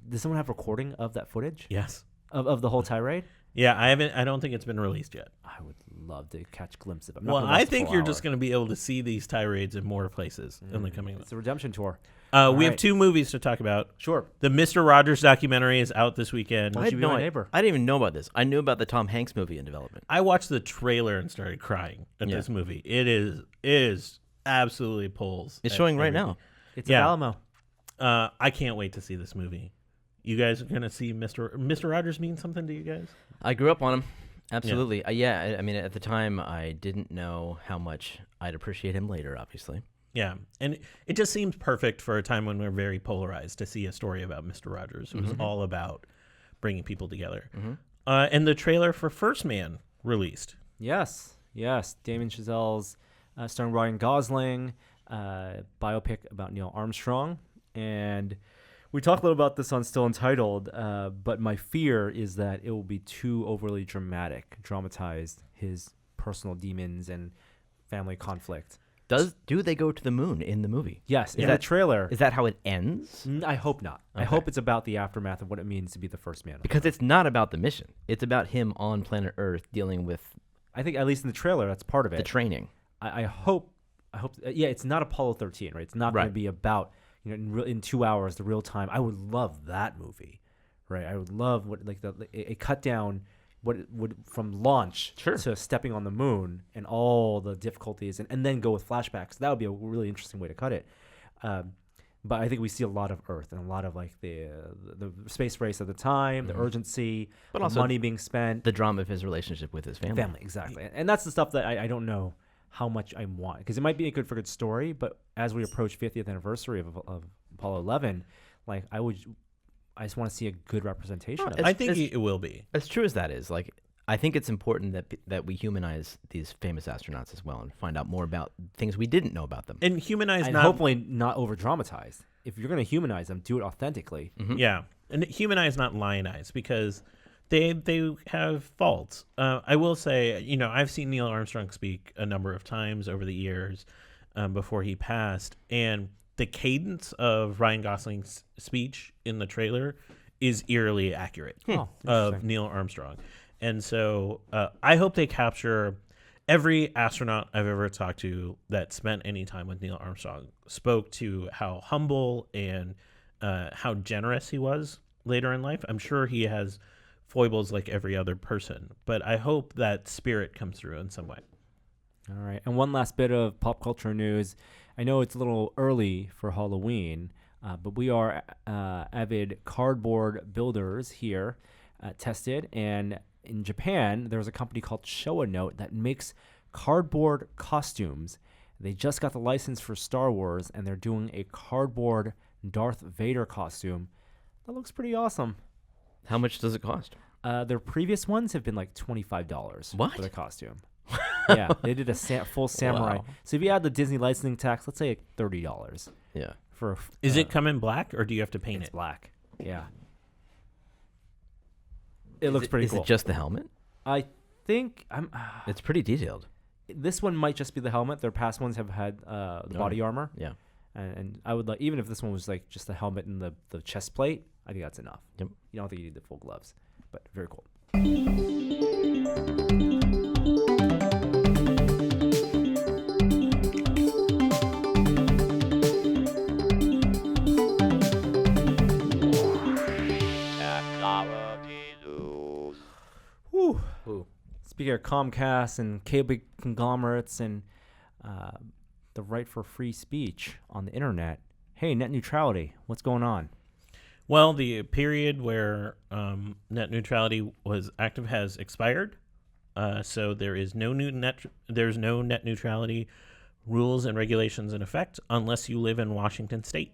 Does someone have recording of that footage Yes. of the whole tirade? Yeah, I don't think it's been released yet. I would love to catch a glimpse of it. Well, I think you're just going to be able to see these tirades in more places in the coming It's months. a redemption tour. We have right. 2 movies to talk about. Sure. The Mr. Rogers documentary is out this weekend. Why don't you be my neighbor? I didn't even know about this. I knew about the Tom Hanks movie in development. I watched the trailer and started crying at Yeah. this movie. It is absolutely pulls. It's at showing right everything. now. It's Yeah. Alamo. I can't wait to see this movie. You guys are going to see Mr. Rogers mean something to you guys? I grew up on him. Absolutely. I mean, at the time, I didn't know how much I'd appreciate him later, obviously. Yeah, and it just seems perfect for a time when we're very polarized to see a story about Mr. Rogers. It was all about bringing people together. And the trailer for First Man released. Yes. Damien Chazelle's starring Ryan Gosling, biopic about Neil Armstrong. And we talked a little about this on Still Untitled, but my fear is that it will be too overly dramatized, his personal demons and family conflict. Do they go to the moon in the movie? Yes, in the trailer. Is that how it ends? I hope not. I hope it's about the aftermath of what it means to be the first man. Because it's not about the mission. It's about him on planet Earth dealing with I think at least in the trailer, that's part of it. the training. I hope. Yeah, it's not Apollo 13, right? It's not going to Right. be about in 2 hours the real time. I would love that movie, right? I would love a cut down what it would from launch to stepping on the moon and all the difficulties, and then go with flashbacks. That would be a really interesting way to cut it. But I think we see a lot of Earth and a lot of the space race at the time, the urgency, But the also money being spent, The drama of his relationship with his family. exactly. And that's the stuff that I don't know how much I want, because it might be a good story, but as we approach 50th anniversary of Apollo 11, I just want to see a good representation of it. I think it will be. As true as that is, I think it's important that we humanize these famous astronauts as well and find out more about things we didn't know about them. And humanize And not hopefully not over dramatized. If you're going to humanize them, do it authentically. Yeah, and humanize, not lionize, because they have faults. I will say, I've seen Neil Armstrong speak a number of times over the years before he passed, and the cadence of Ryan Gosling's speech in the trailer is eerily accurate Oh, of interesting. Neil Armstrong. And so I hope they capture every astronaut I've ever talked to that spent any time with Neil Armstrong spoke to how humble and how generous he was later in life. I'm sure he has foibles like every other person, but I hope that spirit comes through in some way. All right. And one last bit of pop culture news. I know it's a little early for Halloween, but we are avid cardboard builders here, tested. And in Japan, there's a company called Showa Note that makes cardboard costumes. They just got the license for Star Wars, and they're doing a cardboard Darth Vader costume. That looks pretty awesome. How much does it cost? Their previous ones have been like $25 What? for the costume. Yeah, they did a full samurai. Wow. So if you add the Disney licensing tax, let's say like $30 Yeah. for. Is it come in black, or do you have to paint It's it? black. Yeah. It looks pretty Is cool. it just the helmet? I think It's pretty detailed. this one might just be the helmet. Their past ones have had the body armor, Yeah. and I would like, even if this one was like just the helmet and the chest plate, I think that's enough. Yep. You don't think you need the full gloves, but very cool. Whew. Ooh. Speaking of Comcast and cable conglomerates and the right for free speech on the internet, hey, net neutrality, what's going on? Well, the period where net neutrality was active has expired, so there's no net neutrality rules and regulations in effect unless you live in Washington State,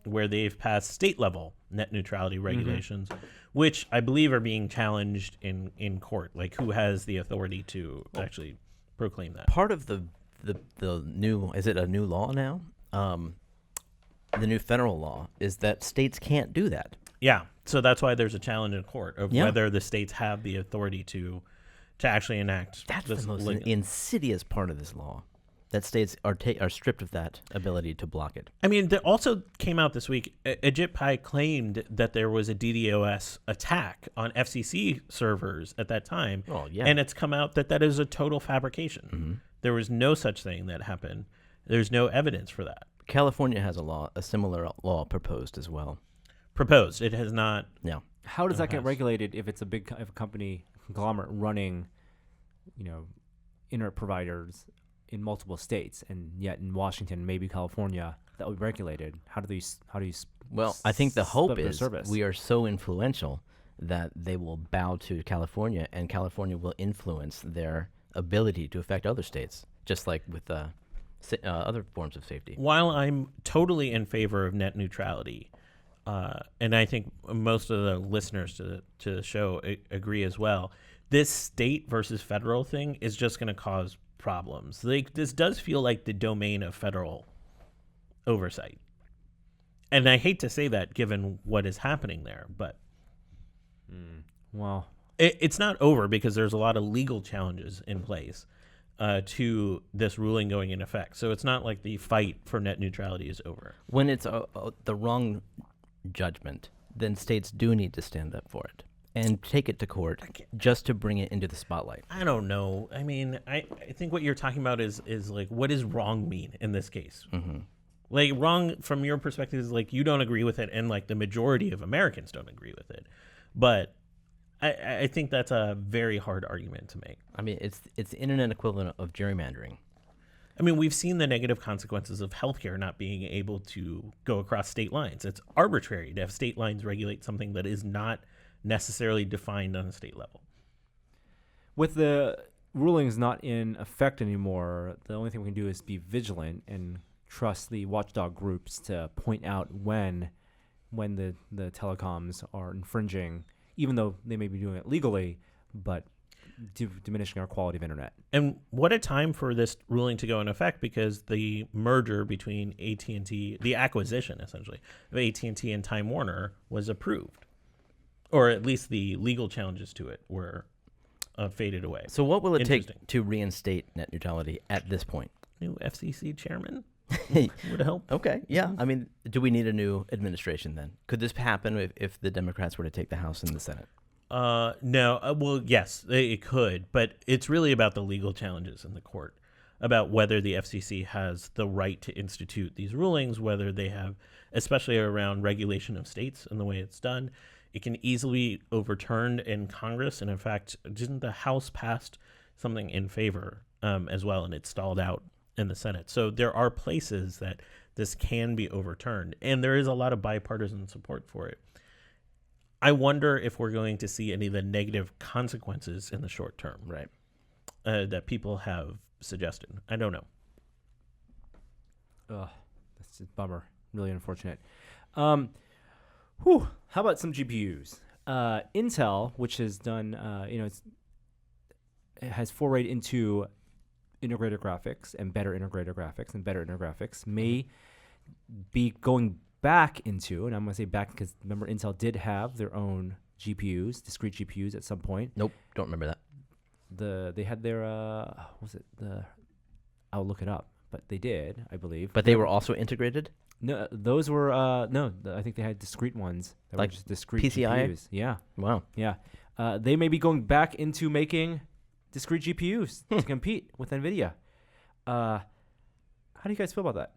where they've passed state level net neutrality regulations, which I believe are being challenged in court. Like, who has the authority to actually proclaim that? Part of the new, is it a new law now? The new federal law is that states can't do that. Yeah, so that's why there's a challenge in court of Yeah. whether the states have the authority to actually enact. That's this the most leg- insidious part of this law. That states are stripped of that ability to block it. I mean, there also came out this week, Egypt claimed that there was a DDoS attack on FCC servers at that time. Oh, yeah. And it's come out that is a total fabrication. There was no such thing that happened. There's no evidence for that. California has a similar law proposed as well. Proposed. It has not. Yeah. How does that get Pass. regulated if it's a big if a company conglomerate running, internet providers in multiple states, and yet in Washington, maybe California, that would be regulated? How do you? Well, I think the hope split their is service? we are so influential that they will bow to California, and California will influence their ability to affect other states, just like with other forms of safety. While I'm totally in favor of net neutrality, and I think most of the listeners to the show agree as well, this state versus federal thing is just going to cause problems. Like, this does feel like the domain of federal oversight. And I hate to say that given what is happening there, but Well, it's not over because there's a lot of legal challenges in place to this ruling going in effect. So it's not like the fight for net neutrality is over. When it's the wrong judgment, then states do need to stand up for it and take it to court just to bring it into the spotlight. I don't know. I mean, I think what you're talking about is like, what does wrong mean in this case? Mm-hmm. Like, wrong from your perspective is like you don't agree with it, and like the majority of Americans don't agree with it. But I think that's a very hard argument to make. I mean, it's the internet equivalent of gerrymandering. I mean, we've seen the negative consequences of healthcare not being able to go across state lines. It's arbitrary to have state lines regulate something that is not necessarily defined on a state level. with the rulings not in effect anymore, the only thing we can do is be vigilant and trust the watchdog groups to point out when the telecoms are infringing, even though they may be doing it legally, but diminishing our quality of internet. And what a time for this ruling to go in effect, because the merger between AT&T, the acquisition essentially of AT&T and Time Warner, was approved, or at least the legal challenges to it were faded away. So what will it take Interesting. to reinstate net neutrality at this point? New FCC chairman would help. Okay, yeah. I mean, do we need a new administration then? Could this happen if the Democrats were to take the House and the Senate? No. Well, yes, it could, but it's really about the legal challenges in the court, about whether the FCC has the right to institute these rulings, whether they have, especially around regulation of states and the way it's done. It can easily be overturned in Congress, and in fact, didn't the House passed something in favor as well, and it stalled out in the Senate. So there are places that this can be overturned, and there is a lot of bipartisan support for it. I wonder if we're going to see any of the negative consequences in the short term, Right. that people have suggested. I don't know. Ugh, that's a bummer. Really unfortunate. How about some GPUs? Intel, which has done, it has forayed into integrated graphics and better integrated graphics, may be going back into, and I'm going to say back because remember Intel did have their own GPUs, discrete GPUs at some point. Nope, don't remember that. They had their I'll look it up, but they did, I believe. But they were also integrated? No, those were I think they had discrete ones that Like were just discrete PCIe? GPUs. Yeah, Wow. yeah. They may be going back into making discrete GPUs to compete with NVIDIA. How do you guys feel about that?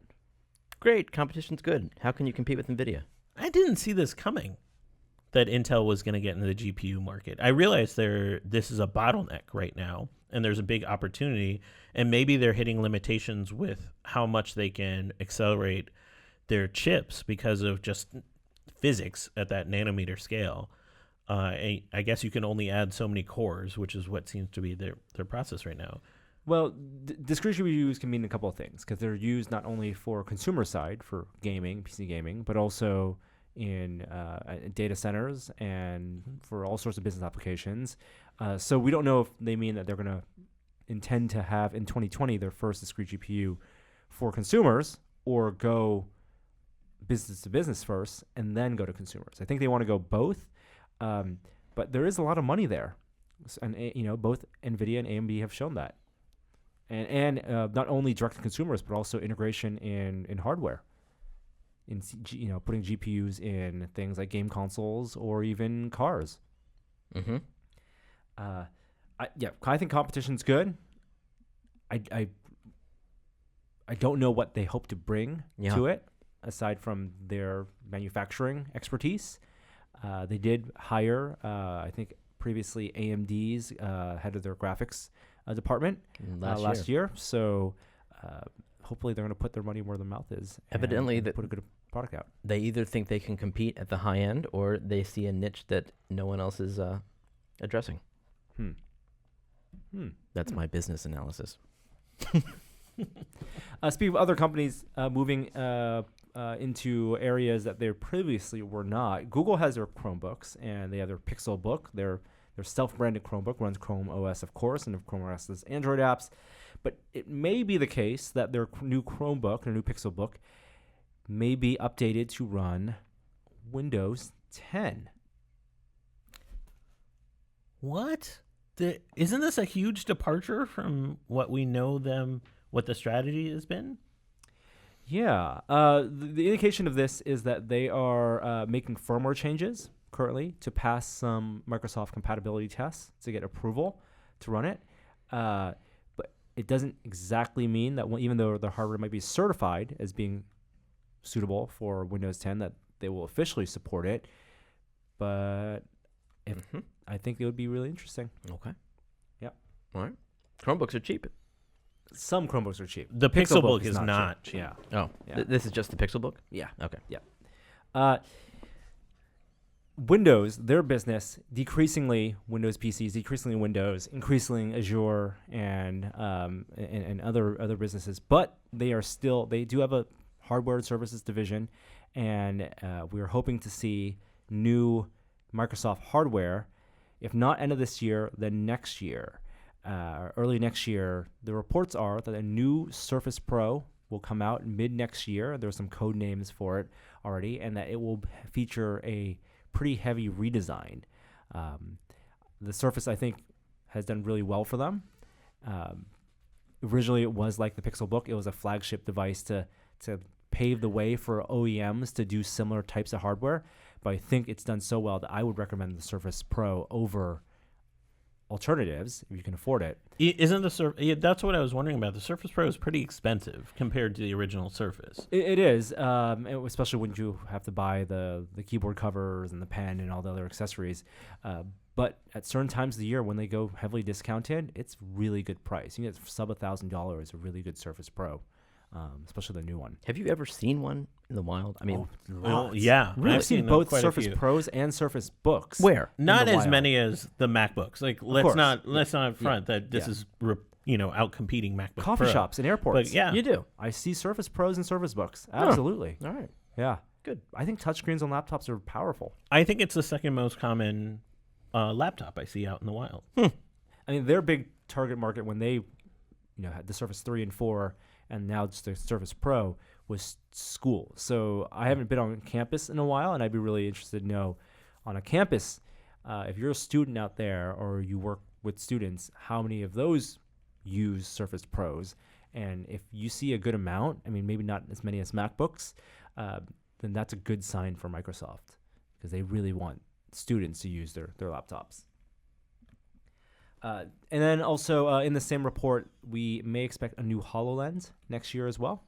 Great, competition's good. How can you compete with NVIDIA? I didn't see this coming, that Intel was going to get into the GPU market. I realize this is a bottleneck right now, and there's a big opportunity, and maybe they're hitting limitations with how much they can accelerate their chips because of just physics at that nanometer scale. I guess you can only add so many cores, which is what seems to be their process right now. Well, discrete GPUs can mean a couple of things because they're used not only for consumer side for gaming, PC gaming, but also in data centers and for all sorts of business applications. So we don't know if they mean that they're going to intend to have in 2020 their first discrete GPU for consumers, or go business to business first and then go to consumers. I think they want to go both, but there is a lot of money there, and both NVIDIA and AMD have shown that. And not only direct to consumers, but also integration in hardware, in putting GPUs in things like game consoles or even cars. Mm-hmm. I think competition's good. I don't know what they hope to bring to it, aside from their manufacturing expertise. They did hire, I think previously AMD's head of their graphics department last year. So hopefully they're going to put their money where their mouth is. Evidently, and put a good product out. They either think they can compete at the high end, or they see a niche that no one else is addressing. That's my business analysis. Speaking of other companies moving into areas that they previously were not, Google has their Chromebooks, and they have their Pixel Book. Their self-branded Chromebook runs Chrome OS, of course, and Chrome OS has Android apps. But it may be the case that their new Chromebook, their new Pixel Book, may be updated to run Windows 10. What? Isn't this a huge departure from what we know what the strategy has been? Yeah. The indication of this is that they are making firmware changes currently to pass some Microsoft compatibility tests to get approval to run it. But it doesn't exactly mean that even though the hardware might be certified as being suitable for Windows 10, that they will officially support it. But I think it would be really interesting. Okay. Yep. All right. Chromebooks are cheap. Some Chromebooks are cheap. The Pixel Book is not cheap. cheap. Yeah. Oh, Yeah. this is just the Pixel Book? Yeah. Okay. Windows, their business, decreasingly Windows PCs, decreasingly Windows, increasingly Azure, and other businesses. But they do have a hardware and services division, and we're hoping to see new Microsoft hardware, if not end of this year, then next year, early next year. The reports are that a new Surface Pro will come out mid next year. There's some code names for it already, and that it will feature a pretty heavy redesign. The Surface, I think, has done really well for them. Originally, it was like the Pixel Book. It was a flagship device to pave the way for OEMs to do similar types of hardware. But I think it's done so well that I would recommend the Surface Pro over alternatives if you can afford it. Isn't the that's what I was wondering about. The Surface Pro is pretty expensive compared to the original Surface. It is, especially when you have to buy the keyboard covers and the pen and all the other accessories. But at certain times of the year when they go heavily discounted, it's really good price. You can get sub $1,000 a really good Surface Pro, especially the new one. Have you ever seen one in the wild? I mean, Yeah. I've seen both quite a Surface few. Pros and Surface Books. where? Not the as wild. many as the MacBooks. Like let's course. not front that this Yeah. is out competing MacBook Coffee Pro. shops and airports. But yeah, You do. I see Surface Pros and Surface Books. Absolutely. All right. Yeah. Good. I think touchscreens on laptops are powerful. I think it's the second most common laptop I see out in the wild. I mean, their big target market when they, had the Surface 3 and 4, and now it's the Surface Pro, was school. So I haven't been on campus in a while, and I'd be really interested to know on a campus, if you're a student out there or you work with students, how many of those use Surface Pros? And if you see a good amount, I mean, maybe not as many as MacBooks, then that's a good sign for Microsoft because they really want students to use their laptops. And then also in the same report, we may expect a new HoloLens next year as well.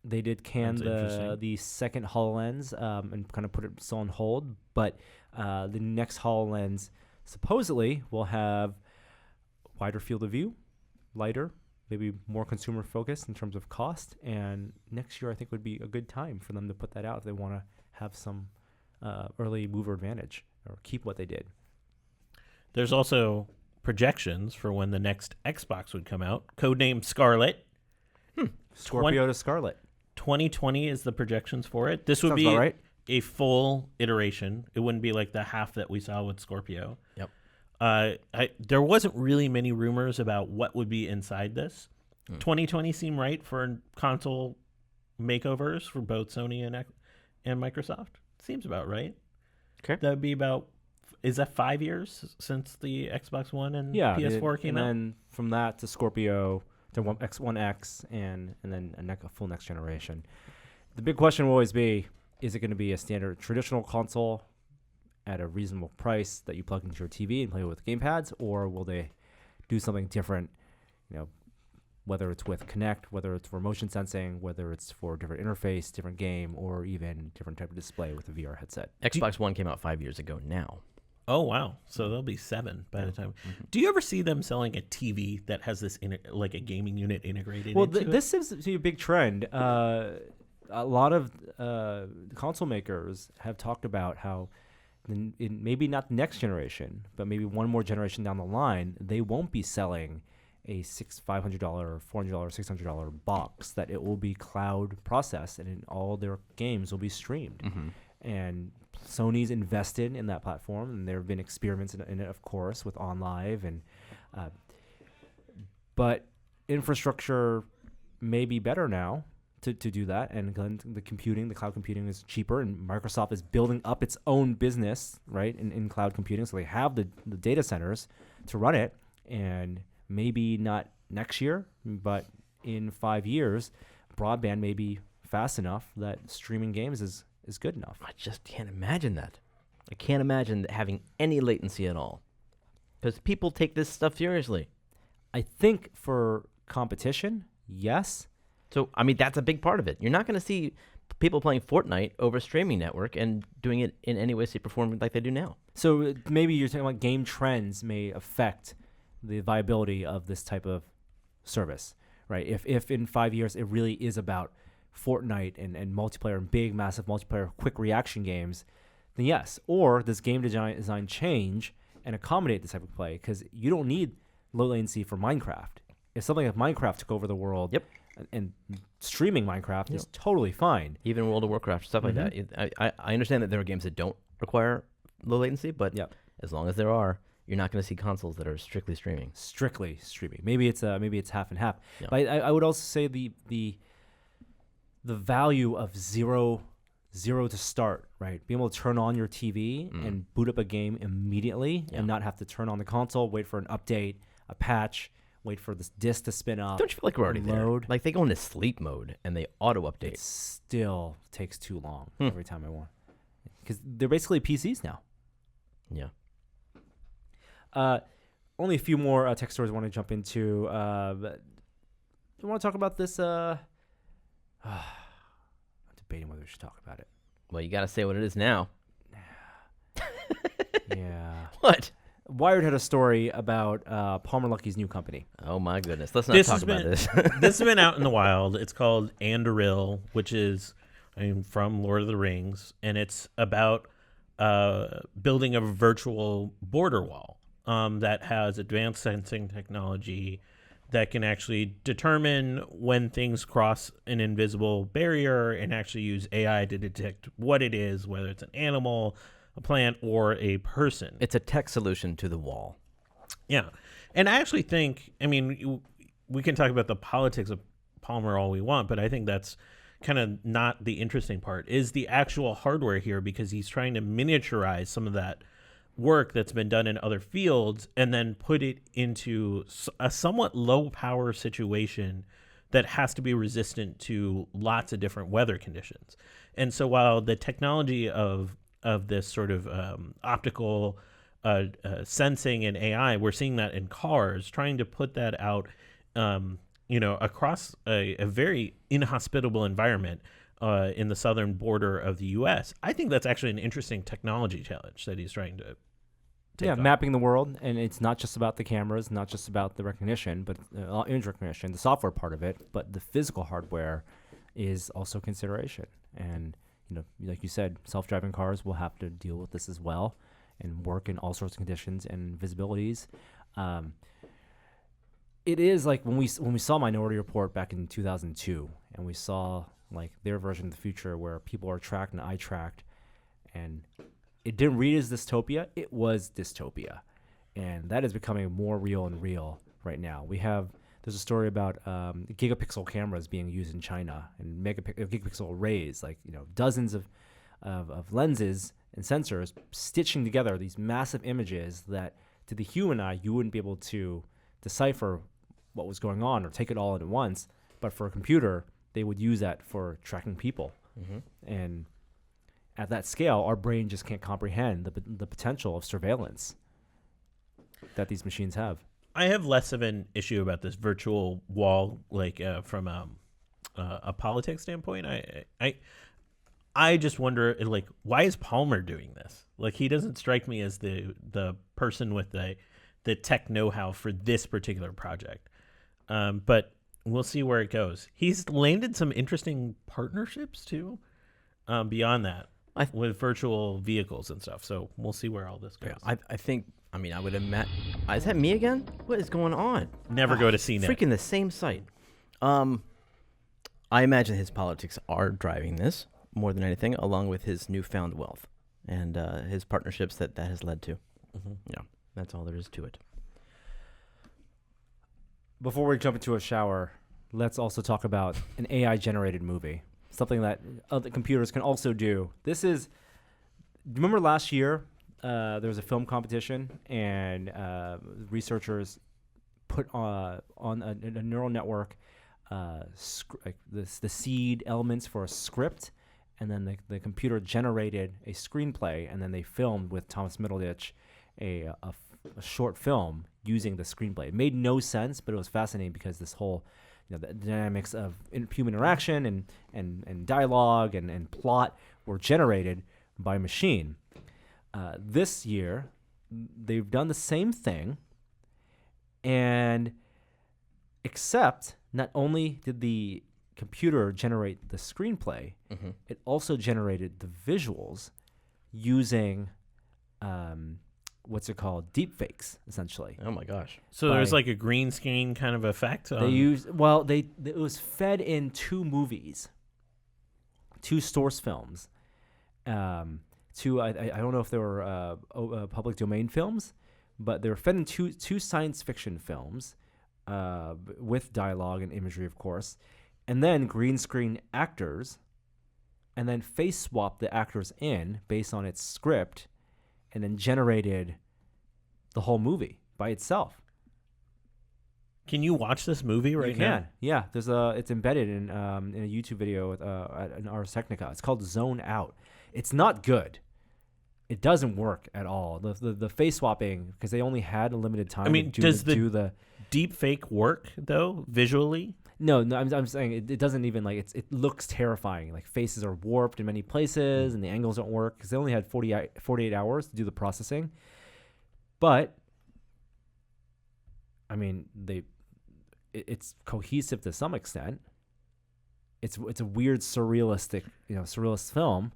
They did can That's interesting. the second HoloLens and kind of put it still on hold, but the next HoloLens supposedly will have wider field of view, lighter, maybe more consumer focused in terms of cost. And next year, I think would be a good time for them to put that out if they want to have some early mover advantage or keep what they did. There's also projections for when the next Xbox would come out, codenamed Scarlet. Scorpio to Scarlet. 2020 is the projections for it. This would Sounds be about right. a full iteration. It wouldn't be like the half that we saw with Scorpio. Yep. There wasn't really many rumors about what would be inside this. 2020 seemed right for console makeovers for both Sony and Microsoft. Seems about right. Okay. That would be about, is that 5 years since the Xbox One and Yeah, PS4 came and out? then from that to Scorpio to X1X and then a full next generation. The big question will always be: is it going to be a standard traditional console at a reasonable price that you plug into your TV and play with gamepads, or will they do something different? Whether it's with Kinect, whether it's for motion sensing, whether it's for different interface, different game, or even different type of display with a VR headset. Xbox One came out 5 years ago now. Oh, wow. So there'll be 7 by the time. Do you ever see them selling a TV that has this, like a gaming unit integrated Well, into it? this seems to be a big trend. A lot of console makers have talked about how maybe not the next generation, but maybe one more generation down the line, they won't be selling a $500, $400, $600 box, that it will be cloud processed and all their games will be streamed. And Sony's invested in that platform, and there have been experiments in it, of course, with OnLive. And but infrastructure may be better now to do that, and the cloud computing is cheaper, and Microsoft is building up its own business, right, in cloud computing, so they have the data centers to run it, and maybe not next year, but in 5 years, broadband may be fast enough that streaming games is good enough. I just can't imagine that. I can't imagine having any latency at all. Because people take this stuff seriously. I think for competition, yes. So, I mean, that's a big part of it. You're not going to see people playing Fortnite over a streaming network and doing it in any way, shape, or form like they do now. So maybe you're talking about game trends may affect the viability of this type of service, right? If in 5 years it really is about Fortnite and multiplayer and big, massive multiplayer, quick reaction games, then yes. Or does game design change and accommodate this type of play? Because you don't need low latency for Minecraft. If something like Minecraft took over the world, Yep. and streaming Minecraft is totally fine. Even World of Warcraft, stuff like that. I understand that there are games that don't require low latency, but as long as there are, you're not going to see consoles that are strictly streaming. Strictly streaming. Maybe it's half and half. Yeah. But I would also say the value of zero to start, right? Being able to turn on your TV and boot up a game immediately and not have to turn on the console, wait for an update, a patch, wait for this disk to spin up. Don't you feel like we're already load. there? Like they go into sleep mode and they auto-update. It still takes too long every time I want. Because they're basically PCs now. Yeah. Only a few more tech stories I want to jump into. Do you want to talk about this? I'm debating whether we should talk about it. Well, you got to say what it is now. Yeah. What? Wired had a story about Palmer Luckey's new company. Oh, my goodness. Let's not talk about this. This has been out in the wild. It's called Anduril, which is from Lord of the Rings, and it's about building a virtual border wall that has advanced sensing technology that can actually determine when things cross an invisible barrier and actually use AI to detect what it is, whether it's an animal, a plant, or a person. It's a tech solution to the wall. Yeah. And I actually think, we can talk about the politics of Palmer all we want, but I think that's kind of not the interesting part, is the actual hardware here, because he's trying to miniaturize some of that work that's been done in other fields and then put it into a somewhat low power situation that has to be resistant to lots of different weather conditions. And so while the technology of this sort of optical sensing and AI, we're seeing that in cars, trying to put that out, across a very inhospitable environment in the southern border of the U.S. I think that's actually an interesting technology challenge that he's trying to take on. Mapping the world, and it's not just about the cameras, not just about the recognition, but image recognition, the software part of it, but the physical hardware is also consideration. And like you said, self-driving cars will have to deal with this as well and work in all sorts of conditions and visibilities. It is like when we saw Minority Report back in 2002, and we saw like their version of the future where people are tracked and eye tracked, and it didn't read as dystopia. It was dystopia, and that is becoming more real and real right now. There's a story about gigapixel cameras being used in China and gigapixel arrays, like dozens of lenses and sensors stitching together these massive images that to the human eye you wouldn't be able to decipher what was going on or take it all in at once, but for a computer they would use that for tracking people. And at that scale, our brain just can't comprehend the potential of surveillance that these machines have. I have less of an issue about this virtual wall, from a politics standpoint. I just wonder, why is Palmer doing this? Like, he doesn't strike me as the person with the tech know-how for this particular project. But we'll see where it goes. He's landed some interesting partnerships too, beyond that, with virtual vehicles and stuff. So we'll see where all this goes. Yeah, I think. I would imagine. Is that me again? What is going on? Never go to CNET. Freaking the same site. I imagine his politics are driving this more than anything, along with his newfound wealth and his partnerships that has led to. Yeah, that's all there is to it. before we jump into a shower, let's also talk about an AI-generated movie. Something that other computers can also do. Remember last year, there was a film competition, and researchers put on a neural network the seed elements for a script, and then the computer generated a screenplay, and then they filmed with Thomas Middleditch a short film using the screenplay. It made no sense, but it was fascinating because this whole the dynamics of human interaction and dialogue and plot were generated by machine. This year, they've done the same thing, and except not only did the computer generate the screenplay, it also generated the visuals using what's it called? Deepfakes, essentially. Oh my gosh. So there's like a green screen kind of effect. They it was fed in two movies, two source films. I don't know if they were public domain films, but they were fed in two science fiction films with dialogue and imagery, of course, and then green screen actors, and then face swap the actors in based on its script, and then generated the whole movie by itself. Can you watch this movie right now? You can. Yeah, it's embedded in a YouTube video at Ars Technica. It's called Zone Out. It's not good. It doesn't work at all. The face swapping, because they only had a limited time. I mean, does the deep fake work though visually? No, I'm saying it doesn't even it looks terrifying. Like faces are warped in many places, and the angles don't work because they only had 48 hours to do the processing. But I mean, it's cohesive to some extent. It's a weird surrealist film,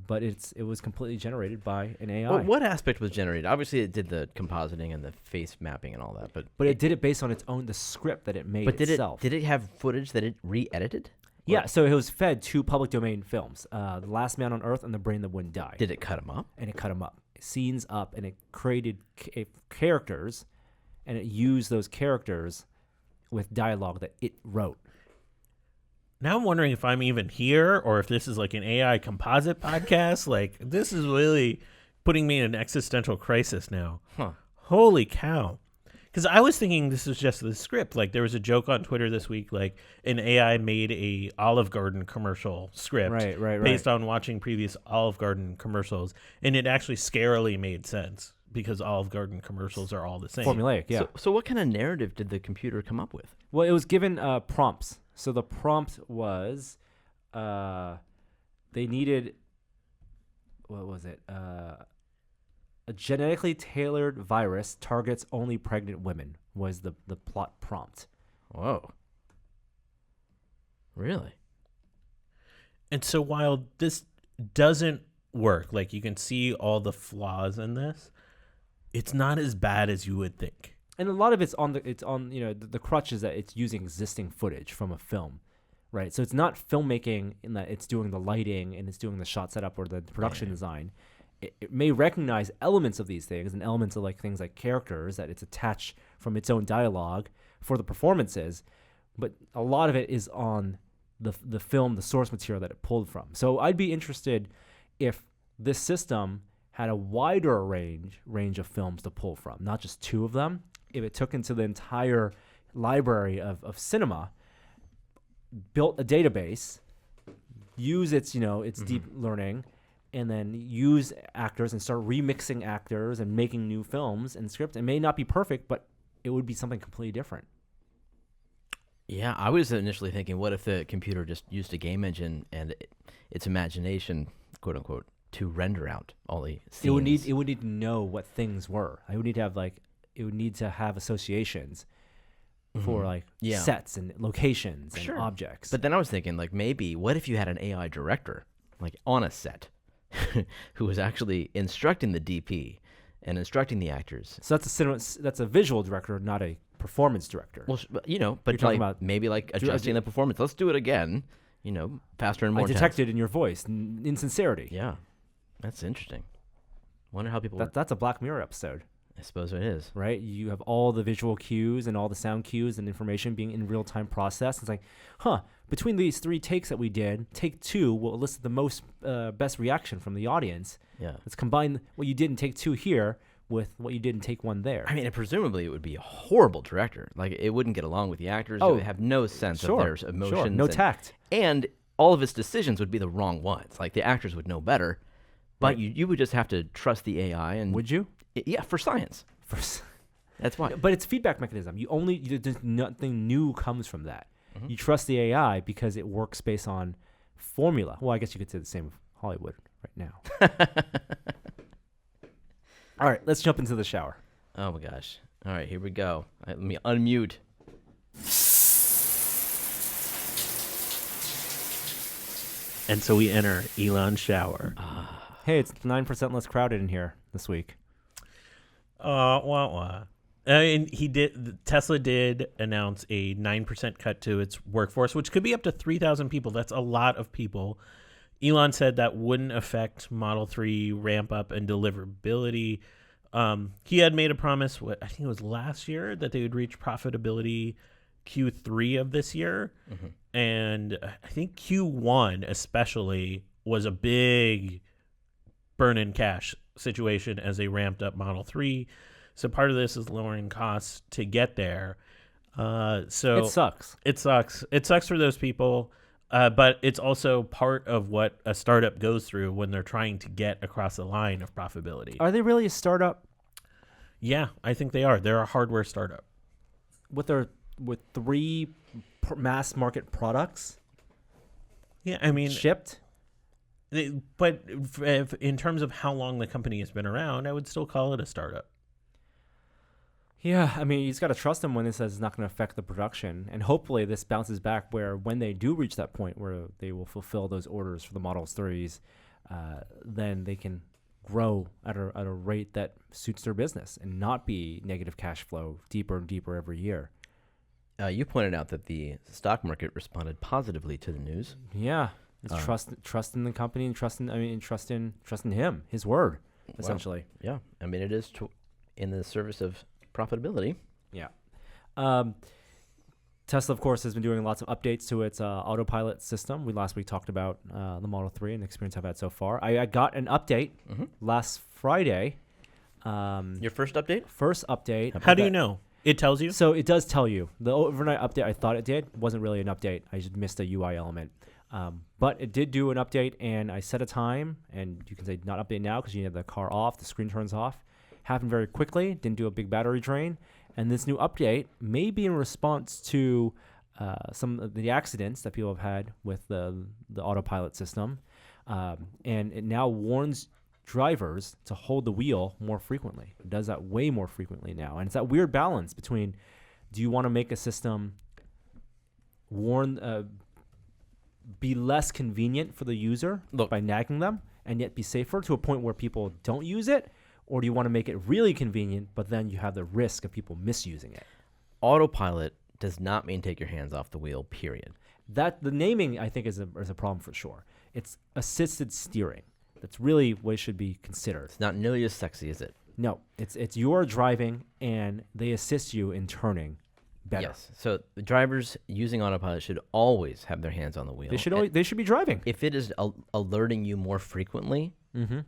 but it was completely generated by an AI. Well, what aspect was generated? Obviously, it did the compositing and the face mapping and all that, but it did it based on the script that it made itself. Did it have footage that it re-edited? Yeah, so it was fed two public domain films, The Last Man on Earth and The Brain That Wouldn't Die. Did it cut them up? And it cut them up, scenes up, and it created characters, and it used those characters with dialogue that it wrote. Now I'm wondering if I'm even here or if this is like an AI composite podcast. Like, this is really putting me in an existential crisis now. Huh. Holy cow. Because I was thinking this was just the script. Like, there was a joke on Twitter this week, like an AI made a Olive Garden commercial script based on watching previous Olive Garden commercials. And it actually scarily made sense because Olive Garden commercials are all the same. Formulaic, yeah. So what kind of narrative did the computer come up with? Well, it was given prompts. So the prompt was they needed, what was it? A genetically tailored virus targets only pregnant women was the plot prompt. Whoa. Really? And so while this doesn't work, like you can see all the flaws in this, it's not as bad as you would think. And a lot of it's on the crutch is that it's using existing footage from a film, right? So it's not filmmaking in that it's doing the lighting and it's doing the shot setup or the production design. It may recognize elements of these things and elements of things like characters that it's attached from its own dialogue for the performances, but a lot of it is on the film, the source material that it pulled from. So I'd be interested if this system had a wider range of films to pull from, not just two of them. If it took into the entire library of cinema, built a database, use its deep learning, and then use actors and start remixing actors and making new films and scripts. It may not be perfect, but it would be something completely different. Yeah, I was initially thinking, what if the computer just used a game engine and its imagination, quote unquote, to render out all the scenes? It would need to know what things were. It would need to have associations for sets and locations and objects. But then I was thinking, maybe what if you had an AI director on a set who was actually instructing the DP and instructing the actors? So that's a visual director, not a performance director. Well, but You're talking about maybe adjusting the performance. Let's do it again. Faster and more. I detected in your voice insincerity. Yeah, that's interesting. Wonder how people. That's a Black Mirror episode. I suppose it is. right? You have all the visual cues and all the sound cues and information being in real time processed. It's like, between these 3 takes that we did, take 2 will elicit the most best reaction from the audience. Yeah. Let's combine what you did in take 2 here with what you did in take 1 there. I mean, and presumably it would be a horrible director. Like, it wouldn't get along with the actors. Oh, it would have no sense of their emotions. No tact. And all of his decisions would be the wrong ones. Like, the actors would know better, but Right. you would just have to trust the AI. And Would you? Yeah, for science. That's why. But it's feedback mechanism. There's nothing new comes from that. You trust the AI because it works based on formula. Well, I guess you could say the same of Hollywood right now. All right, let's jump into the shower. Oh my gosh. All right, here we go. All right, let me unmute. And so we enter Elon's shower. Hey, it's 9% less crowded in here this week. And Tesla did announce a 9% cut to its workforce, which could be up to 3,000 people. That's a lot of people. Elon said that wouldn't affect Model 3 ramp up and deliverability. He had made a promise, I think it was last year, that they would reach profitability Q3 of this year. And I think Q1 especially was a big burn in cash situation as they ramped up Model 3. So part of this is lowering costs to get there. So It sucks. It sucks. It sucks for those people. But it's also part of what a startup goes through when they're trying to get across the line of profitability. Are they really a startup Yeah, I think they are. They're a hardware startup. with 3 mass market products Yeah, I mean, shipped? but if, in terms of how long the company has been around, I would still call it a startup. Yeah, I mean, you just got to trust them when it says it's not going to affect the production. And hopefully this bounces back where when they do reach that point where they will fulfill those orders for the Model 3s, then they can grow at a rate that suits their business and not be negative cash flow deeper and deeper every year. You pointed out that the stock market responded positively to the news. Yeah, it's trust in the company and trust in him, his word, essentially. Yeah, I mean, it is in the service of profitability. Yeah. Tesla, of course, has been doing lots of updates to its autopilot system. We last week talked about the Model 3 and the experience I've had so far. I got an update last Friday. Your first update? First update. How do you know? It tells you? So it does tell you. The overnight update I thought it did wasn't really an update. I just missed a UI element. But it did do an update, and I set a time, and you can say not update now because you have the car off, the screen turns off. Happened very quickly, didn't do a big battery drain. And this new update may be in response to some of the accidents that people have had with the autopilot system. And it now warns drivers to hold the wheel more frequently. It does that way more frequently now. And it's that weird balance between, do you want to make a system be less convenient for the user by nagging them and yet be safer to a point where people don't use it? Or do you want to make it really convenient, but then you have the risk of people misusing it? Autopilot does not mean take your hands off the wheel, period. The naming, I think, is a problem for sure. It's assisted steering. That's really what should be considered. It's not nearly as sexy, is it? No, it's you're driving, and they assist you in turning better. Yes. So the drivers using autopilot should always have their hands on the wheel. They should be driving. If it is alerting you more frequently,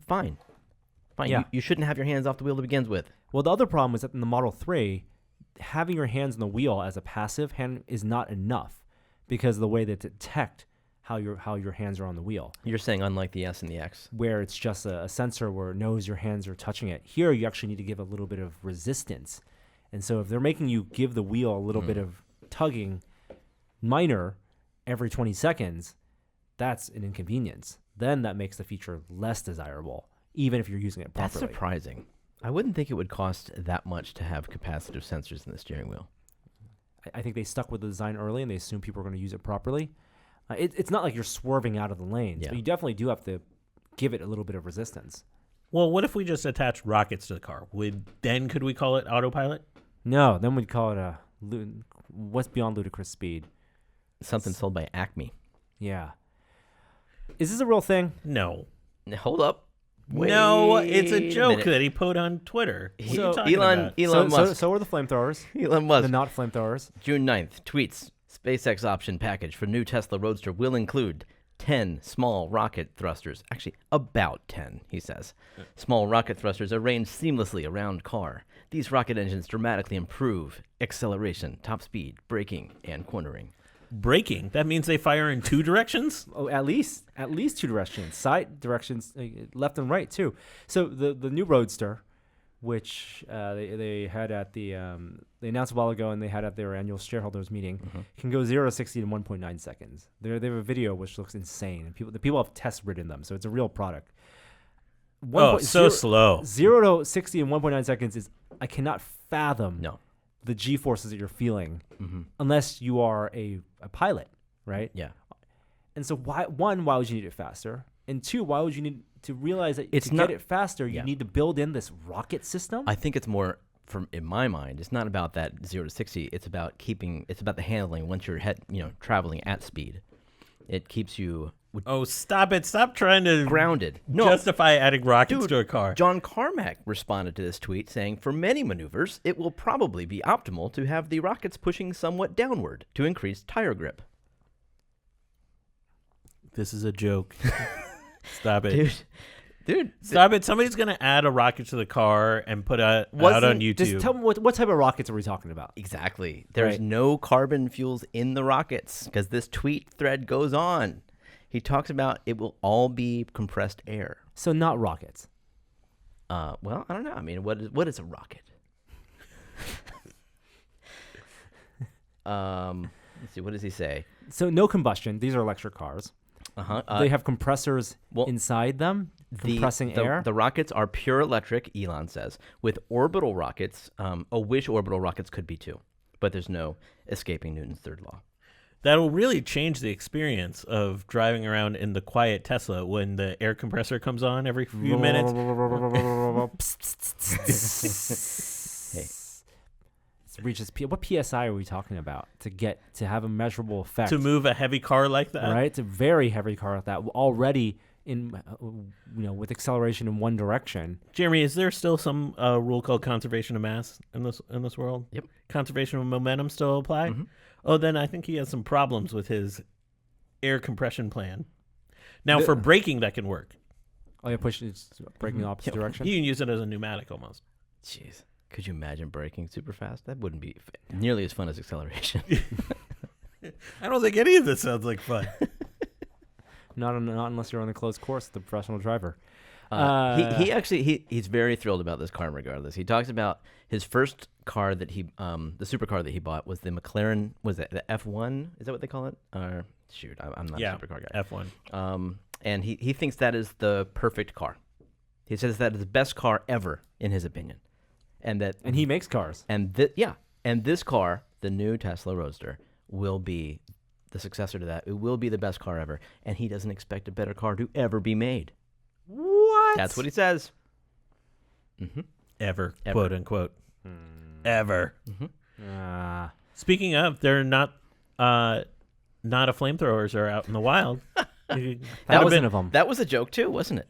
fine. Fine. Yeah. You shouldn't have your hands off the wheel to begin with. Well, the other problem is that in the Model 3, having your hands on the wheel as a passive hand is not enough because of the way they detect how your hands are on the wheel. You're saying unlike the S and the X. Where it's just a sensor where it knows your hands are touching it. Here, you actually need to give a little bit of resistance. And so if they're making you give the wheel a little bit of tugging, minor, every 20 seconds, that's an inconvenience. Then that makes the feature less desirable, even if you're using it properly. That's surprising. I wouldn't think it would cost that much to have capacitive sensors in the steering wheel. I think they stuck with the design early and they assumed people are going to use it properly. It's not like you're swerving out of the lanes, Yeah. but you definitely do have to give it a little bit of resistance. Well, what if we just attached rockets to the car? Could we call it autopilot? No, then we'd call it what's beyond ludicrous speed. Something sold by Acme. Yeah. Is this a real thing? No. Now, hold up. No, it's a Wait joke minute. that he put on Twitter. What are you talking Elon about? Elon Musk. So are the flamethrowers. Elon Musk. The not flamethrowers. June 9th, tweets, SpaceX option package for new Tesla Roadster will include 10 small rocket thrusters. Actually, about 10, he says. Small rocket thrusters arranged seamlessly around car. These rocket engines dramatically improve acceleration, top speed, braking, and cornering. Braking? That means they fire in two directions? Oh, at least two directions, side directions, left and right too. So the new Roadster, which they had at the they announced a while ago and they had at their annual shareholders meeting, can go 0 to 60 in 1.9 seconds. They have a video which looks insane, and the people have test ridden them, so it's a real product. Slow. 0 to 60 in 1.9 seconds is I cannot fathom No. the G-forces that you're feeling unless you are a pilot, right? Yeah. And so why would you need it faster? And two, why would you need to realize that It's to not- get it faster, you yeah. need to build in this rocket system? I think it's more, in my mind, it's not about that 0 to 60. It's about the handling once you're traveling at speed. It keeps you Oh, stop it. Stop trying to grounded. No. justify adding rockets to a car. John Carmack responded to this tweet saying, for many maneuvers, it will probably be optimal to have the rockets pushing somewhat downward to increase tire grip. This is a joke. Stop it. Dude, Stop it. Somebody's going to add a rocket to the car and put it out on YouTube. Just tell me what type of rockets are we talking about? exactly. There's Right. no carbon fuels in the rockets because this tweet thread goes on. He talks about it will all be compressed air. So not rockets. Well, I don't know. I mean, what is a rocket? Let's see. What does he say? So no combustion. These are electric cars. They have compressors inside them, compressing air. The rockets are pure electric, Elon says, with orbital rockets. Wish orbital rockets could be too, but there's no escaping Newton's third law. That'll really change the experience of driving around in the quiet Tesla when the air compressor comes on every few minutes. It reaches what PSI are we talking about to have a measurable effect? To move a heavy car like that. Right, it's a very heavy car like that already in with acceleration in one direction. Jeremy, is there still some rule called conservation of mass in this world? Yep. Conservation of momentum still apply? Mm-hmm. Oh, then I think he has some problems with his air compression plan. Now, for braking, that can work. Oh, yeah, push it's braking the opposite direction. You can use it as a pneumatic almost. Jeez, could you imagine braking super fast? That wouldn't be nearly as fun as acceleration. I don't think any of this sounds like fun. Not unless you're on the closed course, the professional driver. He's very thrilled about this car regardless. He talks about his first car that the supercar that he bought was the McLaren, was it the F1? Is that what they call it? I'm not a supercar guy. F1. And he thinks that is the perfect car. He says that is the best car ever in his opinion. And he makes cars. And this car, the new Tesla Roadster, will be the successor to that. It will be the best car ever, and he doesn't expect a better car to ever be made. What? That's what he says. Ever, quote unquote. Ever. Speaking of, they're not a flamethrowers are out in the wild. That wasn't of them. That was a joke too, wasn't it?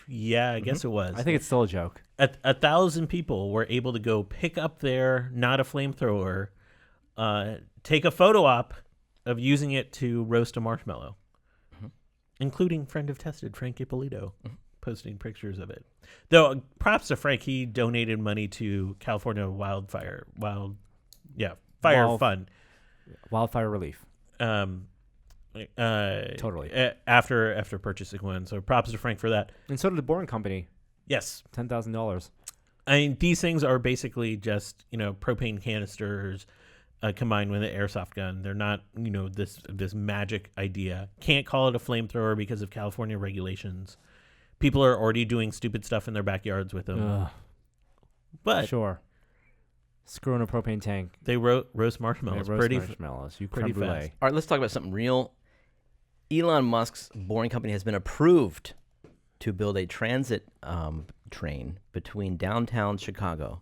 Yeah, I guess it was. I think it's still a joke. 1,000 people were able to go pick up their not a flamethrower, take a photo op of using it to roast a marshmallow, including friend of Tested, Frank Ippolito, posting pictures of it. Though, props to Frank, he donated money to California Fire Fund. Wildfire relief. Totally. After purchasing one. So props to Frank for that. And so did the Boring Company. Yes. $10,000. I mean, these things are basically just, propane canisters combined with an airsoft gun. They're not, this magic idea. Can't call it a flamethrower because of California regulations. People are already doing stupid stuff in their backyards with them. Ugh. But Sure. Screwing a propane tank. they roast marshmallows. Marshmallows. You pretty creme brulee. fast. All right, let's talk about something real. Elon Musk's Boring Company has been approved to build a transit train between downtown Chicago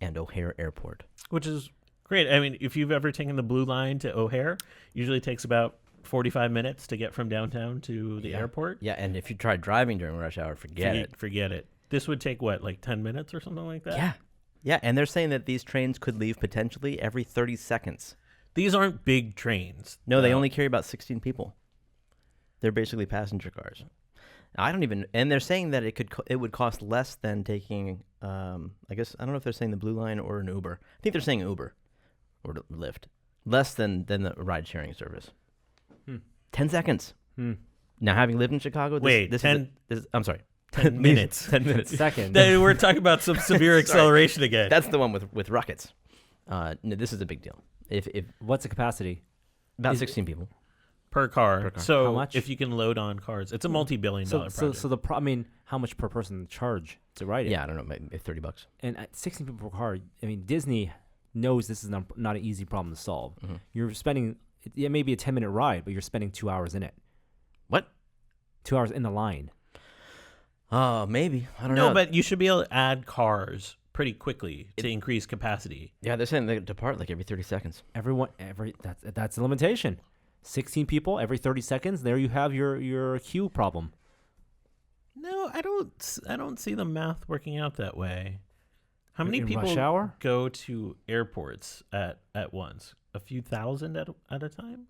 and O'Hare Airport. Which is great. I mean, if you've ever taken the Blue Line to O'Hare, usually takes about 45 minutes to get from downtown to the airport. Yeah, and if you try driving during rush hour, forget it. Forget it. This would take what, like 10 minutes or something like that? Yeah. Yeah, and they're saying that these trains could leave potentially every 30 seconds. These aren't big trains. No, they only carry about 16 people. They're basically passenger cars. I don't even, and they're saying that it would cost less than taking, I guess, I don't know if they're saying the Blue Line or an Uber. I think they're saying Uber or Lyft. Less than the ride-sharing service. 10 seconds. Now, having lived in Chicago, I'm sorry. 10 minutes. 10 minutes. Second. We're talking about some severe acceleration again. That's the one with rockets. No, this is a big deal. If What's the capacity? about 16 people. per car. So How much? if you can load on cars, it's a multi-billion-dollar project. So I mean, how much per person charge to ride it? Yeah, I don't know, maybe $30. And at 16 people per car, I mean, Disney knows this is not an easy problem to solve. You're spending, it may be a 10-minute ride, but you're spending 2 hours in it. What? 2 hours in the line. Maybe. I don't know. No, but you should be able to add cars pretty quickly to increase capacity. Yeah, they're saying they depart like every 30 seconds. That's a limitation. 16 people every 30 seconds. There you have your queue problem. No, I don't see the math working out that way. How many In people rush hour? go to airports at once? A few thousand at a time?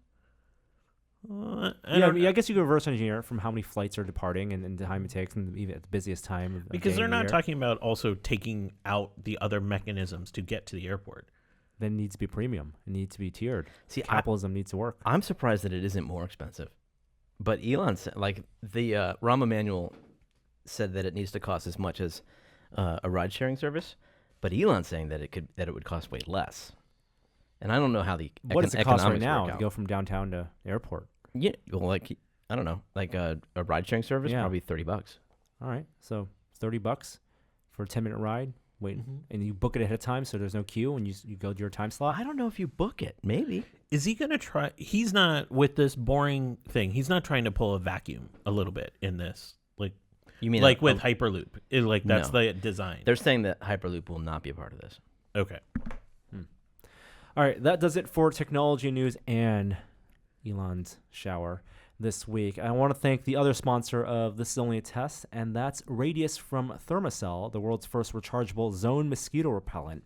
I guess you could reverse engineer from how many flights are departing and the time it takes, and even at the busiest time. Of because day they're in the not year. talking about also taking out the other mechanisms to get to the airport. Then it needs to be premium. It needs to be tiered. See, Capitalism needs to work. I'm surprised that it isn't more expensive. But Elon said, like, the Rahm Emanuel said that it needs to cost as much as a ride-sharing service. But Elon's saying that it would cost way less. And I don't know how the What does it cost right economics now work to out. go from downtown to airport? Yeah, well, like, I don't know, like a ride-sharing service, Yeah. probably $30. All right, so $30 for a 10-minute ride. Wait, and you book it ahead of time, so there's no queue, and you go to your time slot. I don't know if you book it. Maybe. Is he going to try? He's not, with this boring thing, he's not trying to pull a vacuum a little bit in this. Like, You mean like with Hyperloop. That's No. the design. They're saying that Hyperloop will not be a part of this. Okay. All right, that does it for technology news and Elon's shower this week. I want to thank the other sponsor of This Is Only a Test, and that's Radius from Thermacell, the world's first rechargeable zone mosquito repellent.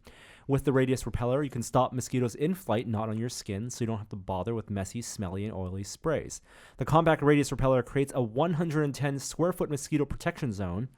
With the Radius repeller, you can stop mosquitoes in flight, not on your skin, so you don't have to bother with messy, smelly, and oily sprays. The compact Radius repeller creates a 110 square foot mosquito protection zone,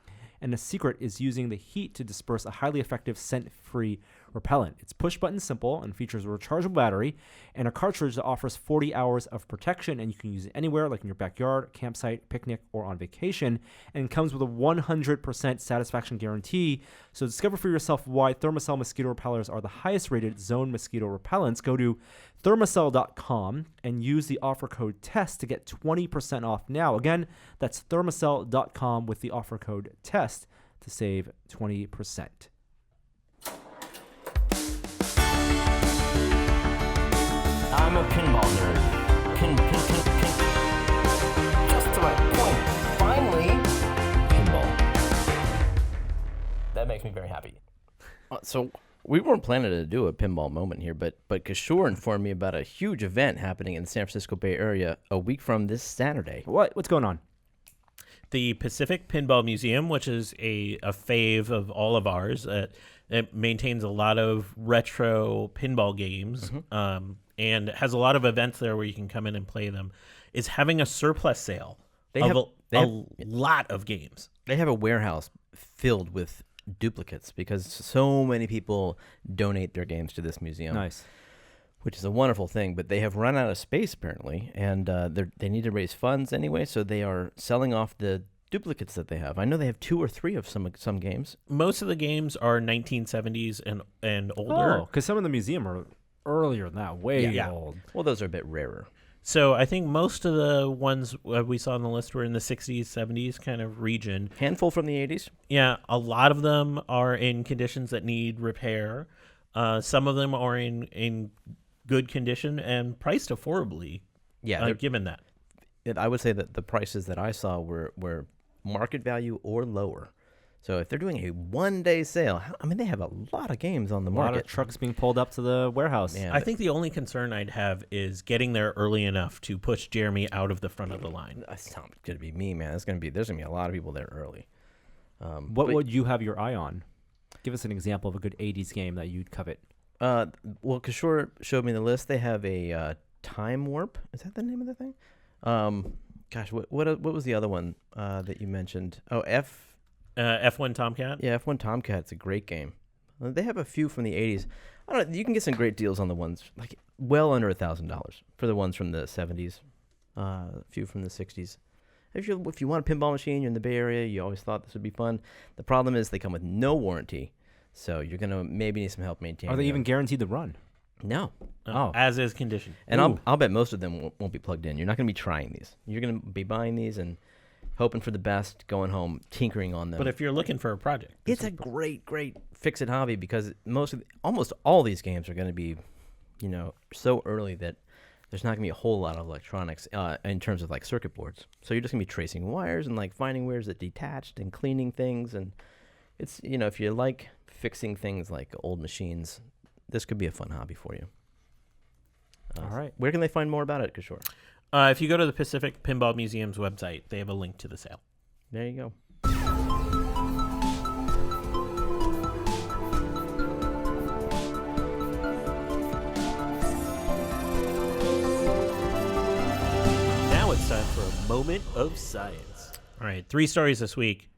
and the secret is using the heat to disperse a highly effective scent-free repellent. It's push-button simple and features a rechargeable battery and a cartridge that offers 40 hours of protection, and you can use it anywhere, like in your backyard, campsite, picnic, or on vacation, and comes with a 100% satisfaction guarantee. So discover for yourself why Thermacell mosquito repellers are the highest-rated zone mosquito repellents. Go to thermacell.com and use the offer code TEST to get 20% off now. Again, that's thermacell.com with the offer code TEST to save 20%. I'm a pinball nerd. Pin. Just to my point. Finally, pinball. That makes me very happy. So we weren't planning to do a pinball moment here, but Kishore informed me about a huge event happening in the San Francisco Bay Area a week from this Saturday. What's going on? The Pacific Pinball Museum, which is a fave of all of ours, it maintains a lot of retro pinball games and has a lot of events there where you can come in and play them, is having a surplus sale of a lot of games. They have a warehouse filled with duplicates because so many people donate their games to this museum. Nice. Which is a wonderful thing, but they have run out of space apparently, and they need to raise funds anyway, so they are selling off the duplicates that they have. I know they have 2 or 3 of some games. Most of the games are 1970s and older. Oh, because some of the museum are earlier than that, way Yeah. old. Well, those are a bit rarer. So I think most of the ones we saw on the list were in the 60s, 70s kind of region. Handful from the 80s. Yeah, a lot of them are in conditions that need repair. Some of them are in good condition and priced affordably. Yeah, given that. I would say that the prices that I saw were market value or lower. So if they're doing a 1-day sale, I mean, they have a lot of games on the A lot market. of trucks being pulled up to the warehouse. Man, I think the only concern I'd have is getting there early enough to push Jeremy out of the front of the line. That's not going to be me, man. There's going to be a lot of people there early. What would you have your eye on? Give us an example of a good 80s game that you'd covet. Well, Kishore showed me the list. They have a Time Warp. Is that the name of the thing? Gosh, what was the other one that you mentioned? Oh, F1 Tomcat? Yeah, F1 Tomcat. It's a great game. They have a few from the 80s. I don't know. You can get some great deals on the ones like well under $1,000 for the ones from the 70s. A few from the 60s. If you want a pinball machine, you're in the Bay Area. You always thought this would be fun. The problem is they come with no warranty, so you're gonna maybe need some help maintaining. Are they them. even guaranteed to run? No. Oh. As is condition. And I'll bet most of them won't be plugged in. You're not going to be trying these. You're going to be buying these and hoping for the best, going home, tinkering on them. But if you're looking for a project, it's a great fix-it hobby because almost all these games are going to be, so early that there's not going to be a whole lot of electronics in terms of like circuit boards. So you're just going to be tracing wires and like finding wires that detached and cleaning things. And it's, if you like fixing things like old machines, this could be a fun hobby for you. All right. Where can they find more about it, Kishore? if you go to the Pacific Pinball Museum's website, they have a link to the sale. There you go. Now it's time for a moment of science. All right, 3 stories this week.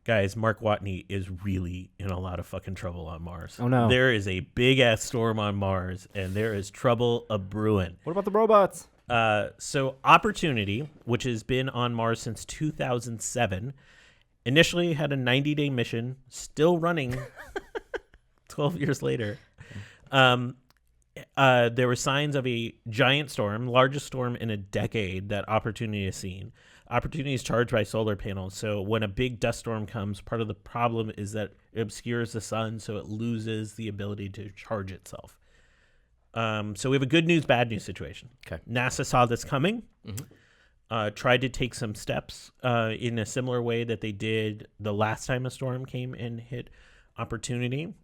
Guys, Mark Watney is really in a lot of fucking trouble on Mars. Oh, no. There is a big-ass storm on Mars, and there is trouble a-brewing. What about the robots? So Opportunity, which has been on Mars since 2007, initially had a 90-day mission, still running 12 years later. There were signs of a giant storm, largest storm in a decade that Opportunity has seen. Opportunity is charged by solar panels, so when a big dust storm comes, part of the problem is that it obscures the sun, so it loses the ability to charge itself. So we have a good news, bad news situation. Okay. NASA saw this coming, tried to take some steps in a similar way that they did the last time a storm came and hit Opportunity.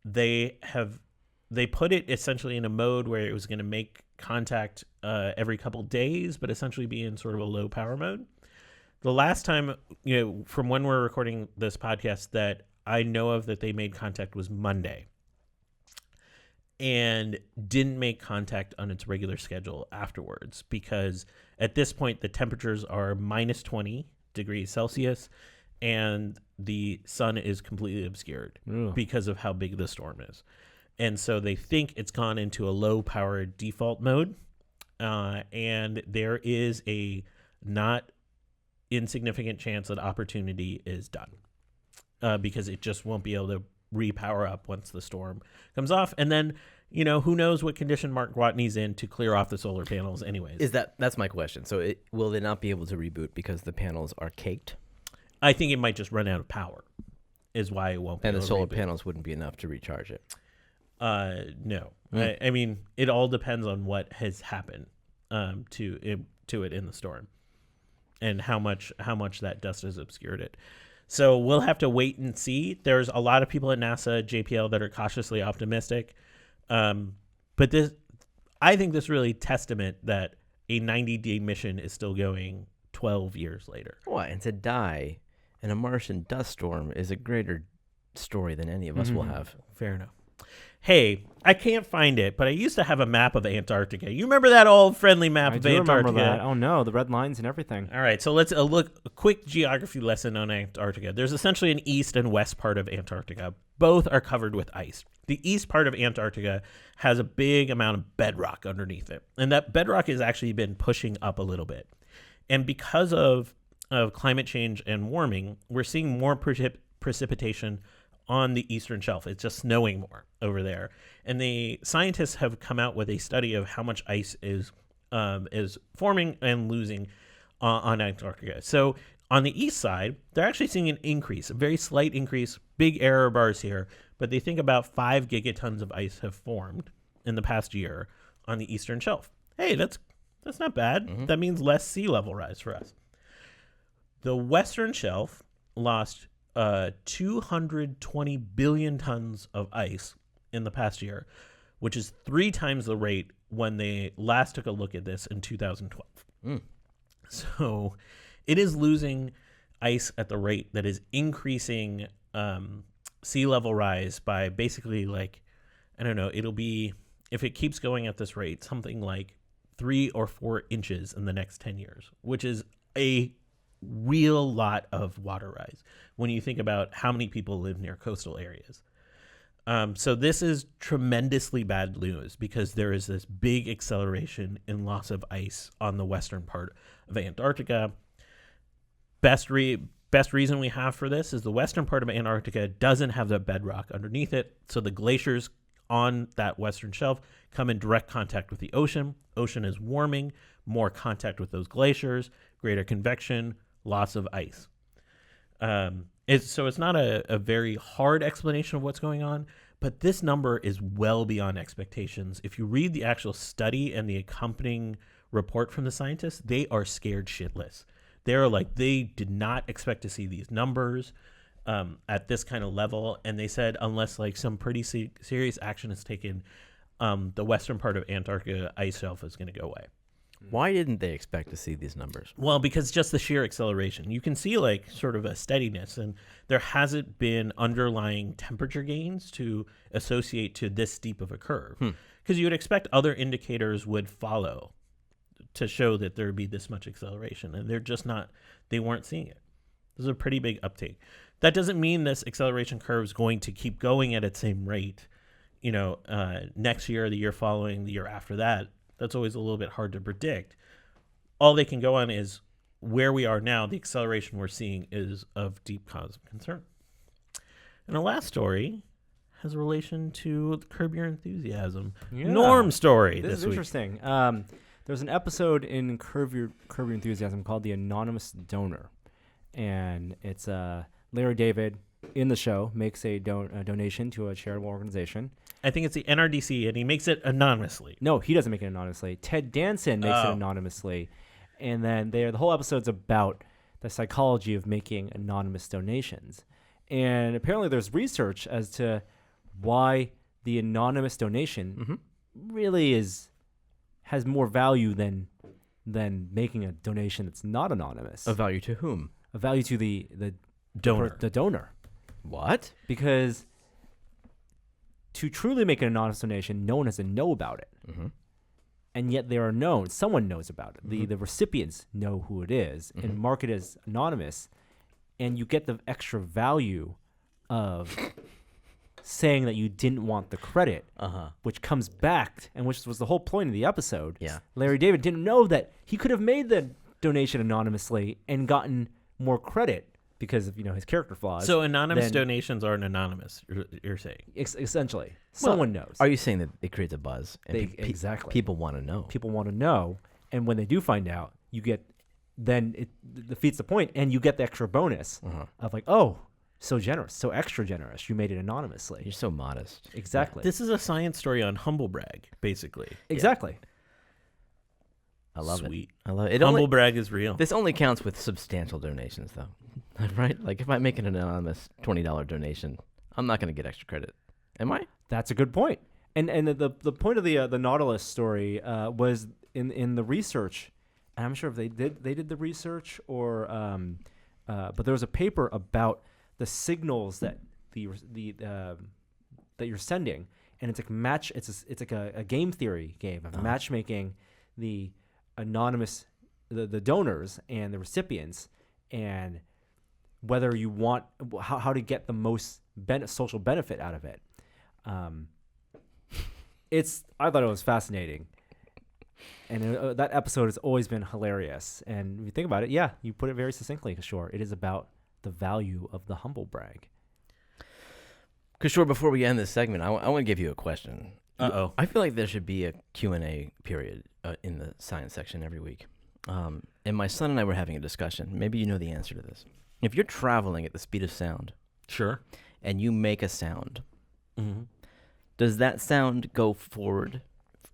They put it essentially in a mode where it was going to make contact every couple days, but essentially be in sort of a low power mode. The last time, from when we're recording this podcast that I know of that they made contact was Monday, and didn't make contact on its regular schedule afterwards, because at this point the temperatures are minus 20 degrees Celsius and the sun is completely obscured because of how big the storm is. And so they think it's gone into a low power default mode. And there is a not insignificant chance that Opportunity is done because it just won't be able to repower up once the storm comes off. And then, who knows what condition Mark Watney's in to clear off the solar panels anyways. That's my question. So will they not be able to reboot because the panels are caked? I think it might just run out of power is why it won't be And the able to solar reboot. panels wouldn't be enough to recharge it. No. I mean, it all depends on what has happened to it in the storm, and how much that dust has obscured it. So we'll have to wait and see. There's a lot of people at NASA, JPL, that are cautiously optimistic, but I think this really testament that a 90-day mission is still going 12 years later. What? And to die in a Martian dust storm is a greater story than any of us will have. Fair enough. Hey, I can't find it, but I used to have a map of Antarctica. You remember that old friendly map I of do Antarctica? remember that. Oh no, the red lines and everything. All right, so let's look a quick geography lesson on Antarctica. There's essentially an east and west part of Antarctica. Both are covered with ice. The east part of Antarctica has a big amount of bedrock underneath it, and that bedrock has actually been pushing up a little bit. And because of climate change and warming, we're seeing more precipitation on the eastern shelf. It's just snowing more over there. And the scientists have come out with a study of how much ice is forming and losing on Antarctica. So on the east side, they're actually seeing an increase, a very slight increase, big error bars here, but they think about 5 gigatons of ice have formed in the past year on the eastern shelf. Hey, that's not bad. That means less sea level rise for us. The western shelf lost 220 billion tons of ice in the past year, which is 3 times the rate when they last took a look at this in 2012. So it is losing ice at the rate that is increasing sea level rise by basically, like, I don't know, it'll be, if it keeps going at this rate, something like 3 or 4 inches in the next 10 years, which is a real lot of water rise when you think about how many people live near coastal areas. So this is tremendously bad news because there is this big acceleration in loss of ice on the western part of Antarctica. Best reason we have for this is the western part of Antarctica doesn't have the bedrock underneath it, so the glaciers on that western shelf come in direct contact with the ocean. Ocean is warming, more contact with those glaciers, greater convection, loss of ice. So it's not a very hard explanation of what's going on, but this number is well beyond expectations. If you read the actual study and the accompanying report from the scientists, they are scared shitless. They're like, they did not expect to see these numbers at this kind of level, and they said unless like some pretty serious action is taken, the western part of Antarctica ice shelf is going to go away. Why didn't they expect to see these numbers? Well, because just the sheer acceleration. You can see like sort of a steadiness, and there hasn't been underlying temperature gains to associate to this steep of a curve. Because you would expect other indicators would follow to show that there would be this much acceleration, and they're just not, they weren't seeing it. This is a pretty big uptake. That doesn't mean this acceleration curve is going to keep going at its same rate, next year, the year following, the year after that. That's always a little bit hard to predict. All they can go on is where we are now. The acceleration we're seeing is of deep cause of concern. And the last story has a relation to Curb Your Enthusiasm. Yeah. Norm story This is week. interesting. There's an episode in Curb Your Enthusiasm called The Anonymous Donor. And it's Larry David in the show makes a donation to a charitable organization. I think it's the NRDC, and he makes it anonymously. No, he doesn't make it anonymously. Ted Danson makes it anonymously. And then the whole episode's about the psychology of making anonymous donations. And apparently there's research as to why the anonymous donation really has more value than making a donation that's not anonymous. Of value to whom? A value to the Donor. The donor. What? Because to truly make an anonymous donation, no one has to know about it. And yet they are known. Someone knows about it. The recipients know who it is and mark it as anonymous. And you get the extra value of saying that you didn't want the credit, which comes back, and which was the whole point of the episode. Yeah. Larry David didn't know that he could have made the donation anonymously and gotten more credit because of his character flaws. So anonymous then- donations aren't anonymous, you're saying? Essentially, someone knows. Are you saying that it creates a buzz? And Exactly. People want to know. People want to know, and when they do find out, you get, then it defeats the point, and you get the extra bonus of like, oh, so generous, so extra generous. You made it anonymously. You're so modest. Exactly. This is a science story on humble brag, basically. Exactly. I love Sweet. it. I love it. Humble brag is real. This only counts with substantial donations, though, right? Like if I make an anonymous $20 donation, I'm not going to get extra credit, am I? That's a good point. And the point of the Nautilus story was in the research. And I'm sure if they did the research or but there was a paper about the signals that that you're sending, and it's like it's like a game theory game of matchmaking the anonymous the donors and the recipients, and whether you want how to get the most social benefit out of it. I thought it was fascinating, and that episode has always been hilarious. And if you think about it, yeah, you put it very succinctly, Kishore. It is about the value of the humble brag. Kishore, before we end this segment, I want to give you a question. Uh-oh. I feel like there should be a Q&A period in the science section every week. And my son and I were having a discussion. Maybe you know the answer to this. If you're traveling at the speed of sound Sure. and you make a sound, Mm-hmm. does that sound go forward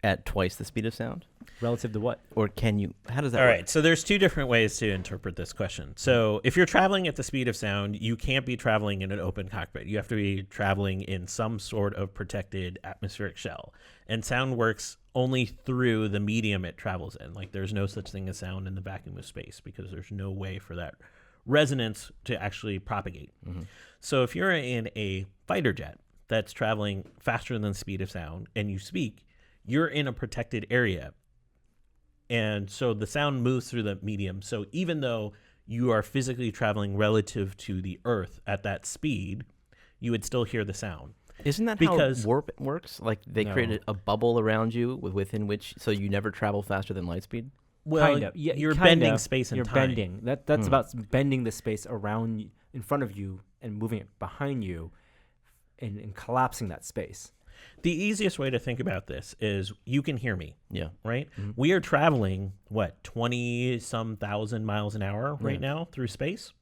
at twice the speed of sound? Relative to what? Or can you? How does that All work? right, so there's two different ways to interpret this question. So if you're traveling at the speed of sound, you can't be traveling in an open cockpit. You have to be traveling in some sort of protected atmospheric shell. And sound works only through the medium it travels in. Like there's no such thing as sound in the vacuum of space because there's no way for that resonance to actually propagate. So if you're in a fighter jet that's traveling faster than the speed of sound and you speak, you're in a protected area. And so the sound moves through the medium. So even though you are physically traveling relative to the Earth at that speed, you would still hear the sound. Isn't that because- how warp works? Like they No. created a bubble around you within which, so you never travel faster than light speed? Well, Kind of. Yeah, you're kind bending of. space and You're time. bending. That's about bending the space around in front of you and moving it behind you and collapsing that space. The easiest way to think about this is you can hear me, Yeah. right? We are traveling, 20-some thousand miles an hour right now through space,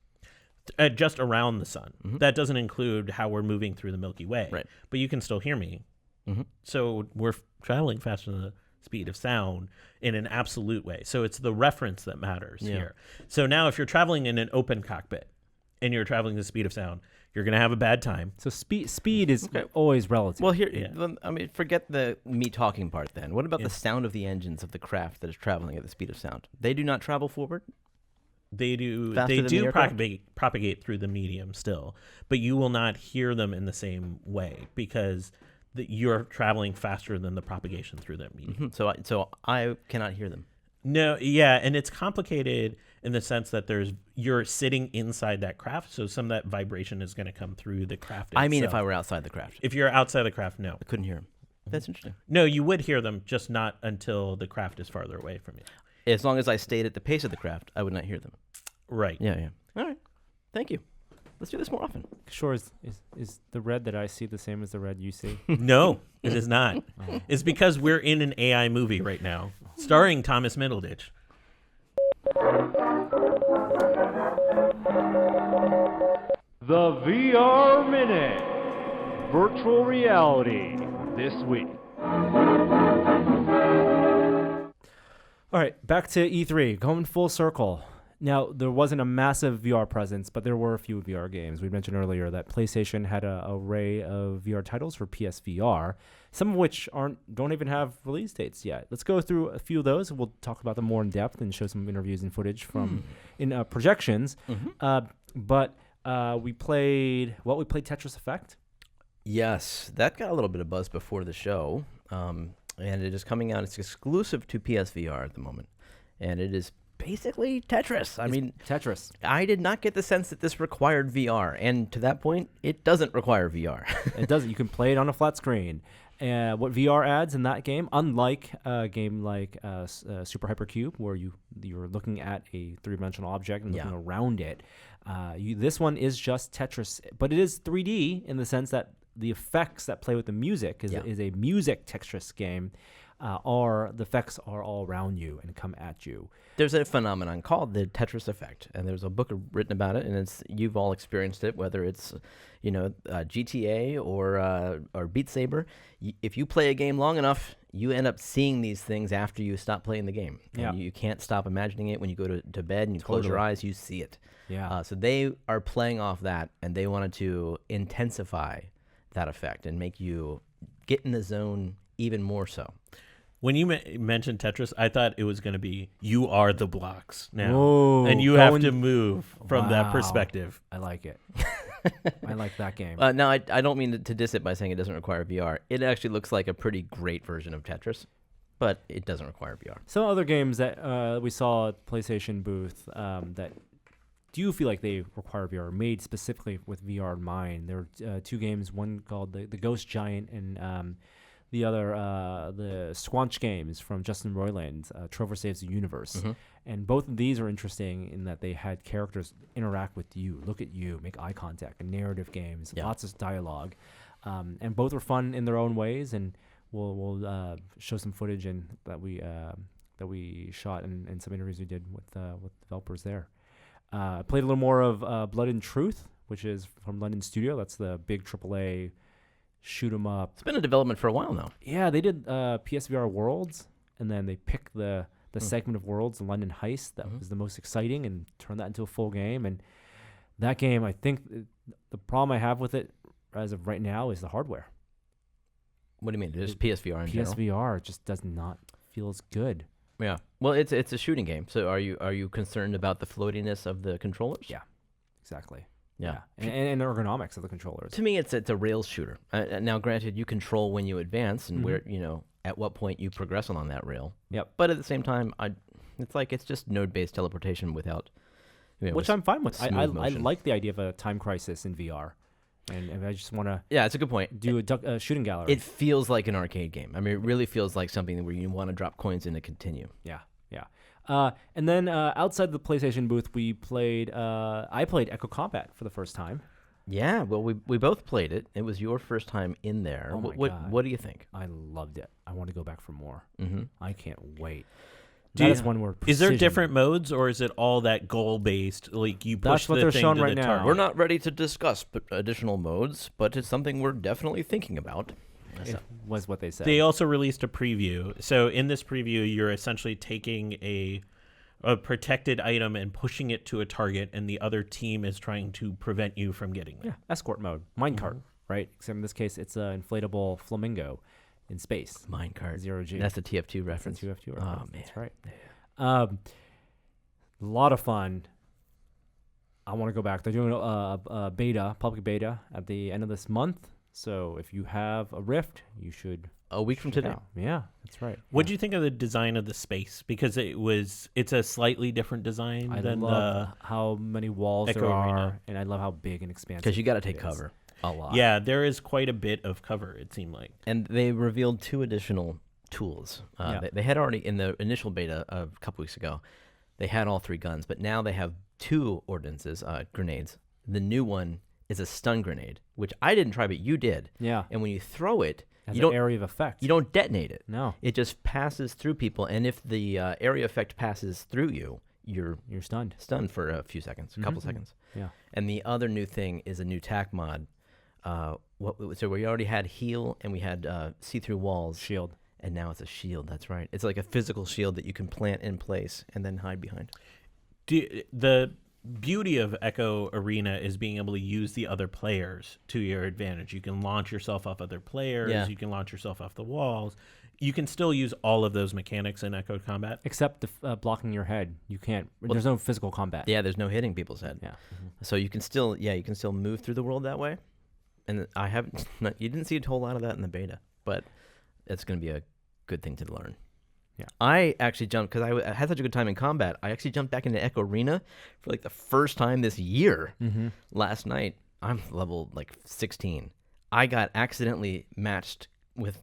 just around the sun. That doesn't include how we're moving through the Milky Way. Right. But you can still hear me. So we're traveling faster than the speed of sound in an absolute way. So it's the reference that matters here. So now if you're traveling in an open cockpit and you're traveling the speed of sound, you're going to have a bad time. So speed is always relative. Well, here, Yeah. I mean, forget the me talking part then. What about the sound of the engines of the craft that is traveling at the speed of sound? They do not travel forward? They do Faster they than do the aircraft? propagate through the medium still, but you will not hear them in the same way because you're traveling faster than the propagation through that medium. So I cannot hear them. No, yeah, and it's complicated in the sense that you're sitting inside that craft, so some of that vibration is going to come through the craft itself. I mean, if I were outside the craft, If you're outside the craft, no. I couldn't hear them. That's interesting. No, you would hear them, just not until the craft is farther away from you. As long as I stayed at the pace of the craft, I would not hear them. Right. Yeah. All right. Thank you. Let's do this more often. Sure, is the red that I see the same as the red you see? No, it is not. It's because we're in an AI movie right now, starring Thomas Middleditch. The VR Minute. Virtual reality this week. All right, back to E3, going full circle. Now, there wasn't a massive VR presence, but there were a few VR games. We mentioned earlier that PlayStation had an array of VR titles for PSVR, some of which don't even have release dates yet. Let's go through a few of those. We'll talk about them more in depth and show some interviews and footage from in projections. But we played Tetris Effect. Yes, that got a little bit of buzz before the show, and it is coming out. It's exclusive to PSVR at the moment, and it is basically Tetris. I mean, Tetris. I did not get the sense that this required VR, and to that point, it doesn't require VR. It doesn't. You can play it on a flat screen. What VR adds in that game, unlike a game like Super Hypercube, where you're looking at a three-dimensional object and looking around it, this one is just Tetris, but it is 3D in the sense that the effects that play with the music is a music Tetris game. The effects are all around you and come at you. There's a phenomenon called the Tetris Effect, and there's a book written about it, and you've all experienced it, whether it's GTA or Beat Saber. If you play a game long enough, you end up seeing these things after you stop playing the game. And you can't stop imagining it. When you go to bed and you close your eyes, you see it. Yeah. So they are playing off that, and they wanted to intensify that effect and make you get in the zone even more so. When you mentioned Tetris, I thought it was going to be you are the blocks now, Whoa, and you have to move from that Wow. perspective. I like it. I like that game. Now, I don't mean to diss it by saying it doesn't require VR. It actually looks like a pretty great version of Tetris, but it doesn't require VR. Some other games that we saw at PlayStation booth that do you feel like they require VR, made specifically with VR in mind? There were two games, one called the Ghost Giant and the other, the Squanch games from Justin Roiland, Trover Saves the Universe. And both of these are interesting in that they had characters interact with you, look at you, make eye contact, and narrative games, lots of dialogue. And both were fun in their own ways, and we'll show some footage that we shot and some interviews we did with developers there. Played a little more of Blood and Truth, which is from London Studio. That's the big AAA shoot 'em up. It's been in development for a while now. Yeah, they did PSVR Worlds and then they pick the segment of worlds, the London heist, that was the most exciting, and turn that into a full game. And that game, I think the problem I have with it as of right now is the hardware. What do you mean? Just PSVR in general? PSVR just does not feel as good. Yeah. Well, it's a shooting game. So are you concerned about the floatiness of the controllers? Yeah, exactly. Yeah. And the ergonomics of the controllers. To me, it's a rails shooter. Now, granted, you control when you advance and where at what point you progress along that rail. Yep. But at the same time, it's just node-based teleportation without, which I'm fine with. I motion. like the idea of a time crisis in VR, and if I just want to Yeah, it's a good point. do a shooting gallery. It feels like an arcade game. I mean, it really feels like something where you want to drop coins in to continue. Yeah. And then outside the PlayStation booth, we played. I played Echo Combat for the first time. Yeah, well, we both played it. It was your first time in there. Oh my what God. What do you think? I loved it. I want to go back for more. Mm-hmm. I can't wait. Do That you- is one word. Is there precision. different modes, or is it all that goal-based? Like you push That's what the they're thing showing to right the now. target? We're not ready to discuss additional modes, but it's something we're definitely thinking about. It was what they said. They also released a preview. So in this preview, you're essentially taking a protected item and pushing it to a target, and the other team is trying to prevent you from getting there. Yeah, escort mode, minecart, right? Except in this case, it's an inflatable flamingo in space. Minecart. 0G. That's the TF2 reference. That's a 2F2 Oh, reference. man. That's right. A lot of fun. I want to go back. They're doing a beta, public beta, at the end of this month. So if you have a Rift, you should. A week from check it today. out. Yeah, that's right. What do you think of the design of the space? Because it's a slightly different design I than love how many walls Echo there are, Arena. and I love how big and expansive. Because you got to take it is. cover a lot. yeah, there is quite a bit of cover, it seemed like. And they revealed 2 additional tools. Yeah. They had already, in the initial beta a couple weeks ago, they had all 3 guns, but now they have 2 ordnances, grenades. The new one is a stun grenade, which I didn't try, but you did. Yeah, And when you throw it, has you an don't area of effect. you don't detonate it. No, It just passes through people, and if the area effect passes through you, you're you're stunned. stunned for a few seconds, a couple seconds. Yeah. And the other new thing is a new tac mod. So we already had heal and we had see-through walls, Shield. and now it's a shield. That's right. It's like a physical shield that you can plant in place and then hide behind. The beauty of Echo Arena is being able to use the other players to your advantage. You can launch yourself off other players. Yeah. You can launch yourself off the walls. You can still use all of those mechanics in Echo Combat. Except the blocking your head. You can't. There's no physical combat. Yeah, there's no hitting people's head. Yeah. So you can still move through the world that way. And I haven't. You didn't see a whole lot of that in the beta, but it's going to be a good thing to learn. Yeah. I actually jumped because I had such a good time in combat. I actually jumped back into Echo Arena for like the first time this year. Mm-hmm. Last night, I'm level like 16. I got accidentally matched with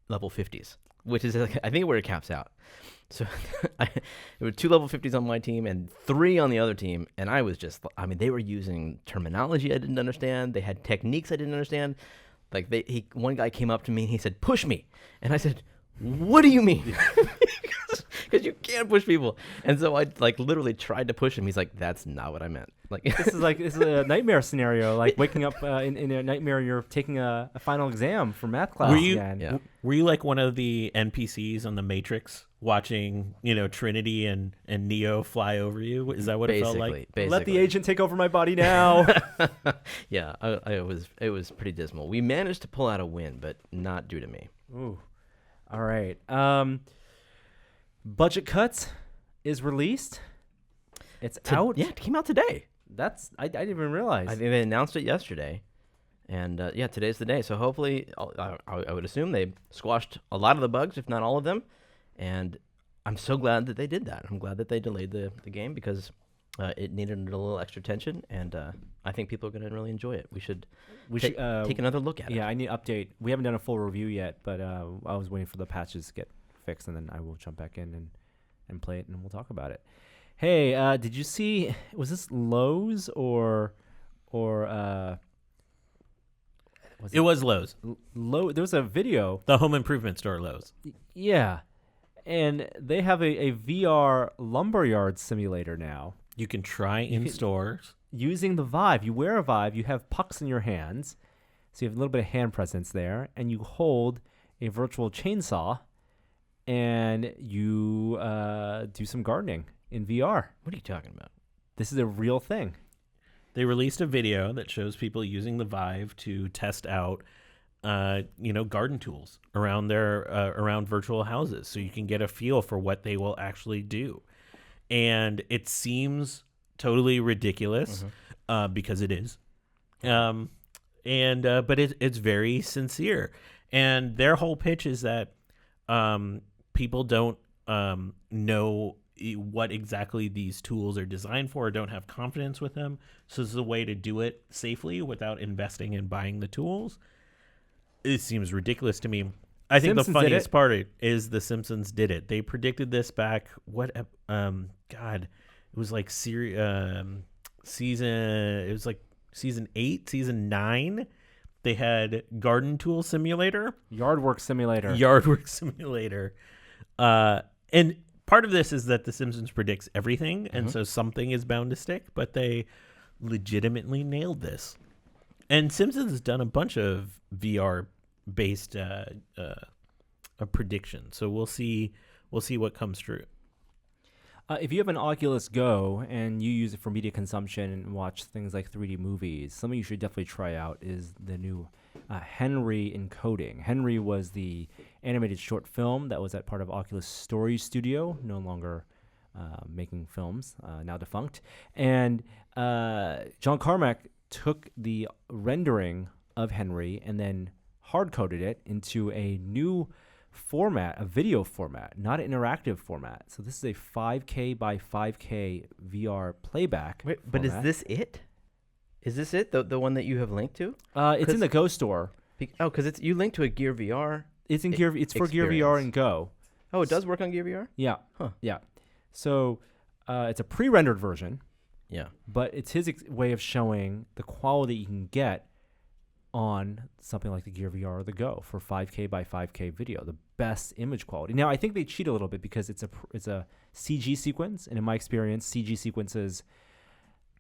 level 50s, which is like, I think where it caps out. So there were 2 level 50s on my team and 3 on the other team, and I was just, I mean, they were using terminology I didn't understand. They had techniques I didn't understand. Like one guy came up to me and he said, "Push me," and I said, "What do you mean?" Because you can't push people. And so I like literally tried to push him. He's like, "That's not what I meant." Like This is a nightmare scenario. Like waking up in a nightmare, you're taking a final exam for math class Were you again. Yeah. were you like one of the NPCs on the Matrix watching, Trinity and Neo fly over you? Is that what it felt like? basically. Let the agent take over my body now. Yeah, it was pretty dismal. We managed to pull out a win, but not due to me. Ooh. All right. Budget Cuts is released. It's out. Yeah, it came out today. I didn't even realize. I think they announced it yesterday, and yeah, today's the day. So hopefully, I would assume they squashed a lot of the bugs, if not all of them, and I'm so glad that they did that. I'm glad that they delayed the game because it needed a little extra tension, and I think people are going to really enjoy it. We should take another look at it. Yeah, I need to update. We haven't done a full review yet, but I was waiting for the patches to get fixed, and then I will jump back in and play it, and we'll talk about it. Hey, did you see? Was this Lowe's or It was Lowe's, Lowe's? There was a video. the home improvement store Lowe's. Yeah, and they have a VR lumberyard simulator now. You can try in stores. Using the Vive. You wear a Vive, you have pucks in your hands, so you have a little bit of hand presence there, and you hold a virtual chainsaw, and you do some gardening in VR. What are you talking about? This is a real thing. They released a video that shows people using the Vive to test out, garden tools around their around virtual houses, so you can get a feel for what they will actually do. And it seems totally ridiculous because it is, but it's very sincere. And their whole pitch is that people don't know what exactly these tools are designed for, or don't have confidence with them. So this is a way to do it safely without investing in buying the tools. It seems ridiculous to me. I think Simpsons the did funniest it. part is The Simpsons did it. They predicted this back. It was like season 8, season 9. They had Garden Tool Simulator. Yardwork Simulator. Yardwork Simulator. And part of this is that The Simpsons predicts everything, and so something is bound to stick, but they legitimately nailed this. And Simpsons has done a bunch of VR-based predictions, so we'll see what comes true. If you have an Oculus Go and you use it for media consumption and watch things like 3D movies, something you should definitely try out is the new Henry Encoding. Henry was the animated short film that was at part of Oculus Story Studio, no longer making films, now defunct. And John Carmack took the rendering of Henry and then hard-coded it into a new format, a video format, not an interactive format. So this is a 5K by 5K VR playback. Wait, but is format. this it? Is this it? The one that you have linked to? It's in the Go store. Because it's you linked to a Gear VR. It's in Gear. It's for Gear VR and Go. Oh, it does work on Gear VR? Yeah. Huh. Yeah. So it's a pre-rendered version, Yeah. but it's his way of showing the quality you can get on something like the Gear VR or the Go for 5K by 5K video, the best image quality. Now, I think they cheat a little bit because it's a CG sequence, and in my experience, CG sequences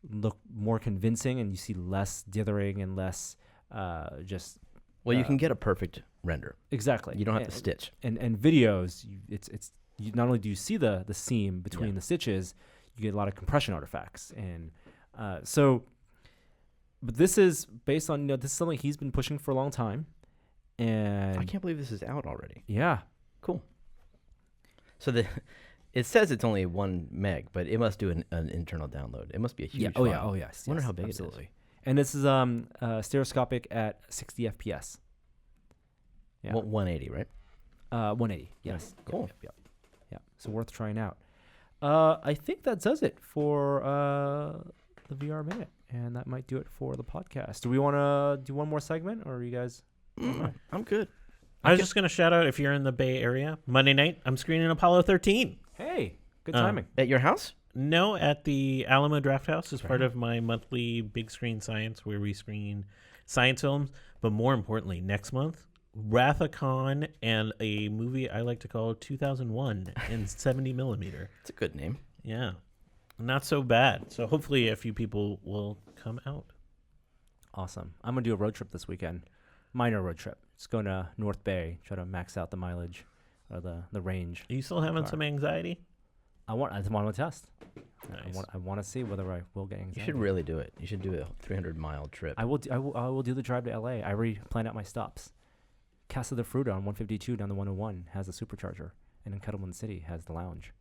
look more convincing, and you see less dithering and less just. Well, you can get a perfect render. Exactly. You don't have to stitch. And videos, you not only do you see the seam between the stitches, you get a lot of compression artifacts, and But this is based on this is something he's been pushing for a long time, and I can't believe this is out already. Yeah, Cool. So it says it's only 1 meg, but it must do an internal download. It must be a huge file. Oh yes. Wonder yes, how big absolutely. And this is stereoscopic at 60 FPS. Yeah. 180, right? 180. Yes. Cool. Yeah. So worth trying out. I think that does it for the VR Minute, and that might do it for the podcast. Do we want to do one more segment, or are you guys? I'm good. I was just going to shout out, if you're in the Bay Area, Monday night, I'm screening Apollo 13. Hey, good timing. At your house? No, at the Alamo Draft House as part of my monthly Big Screen Science, where we screen science films. But more importantly, next month, Wrath of Khan and a movie I like to call 2001 in 70 millimeter. It's a good name. Yeah, not so bad. So hopefully a few people will come out. Awesome. I'm gonna do a road trip this weekend. Minor road trip. Just going to North Bay, try to max out the mileage or the range. Are you still having some anxiety? I want to test. Nice. I want to see whether I will get anxiety. You should really do it. You should do a 300-mile trip. I will do the drive to LA. I already planned out my stops. Casa de Fruta on 152 down the 101 has a supercharger, and in Kettleman City has the lounge.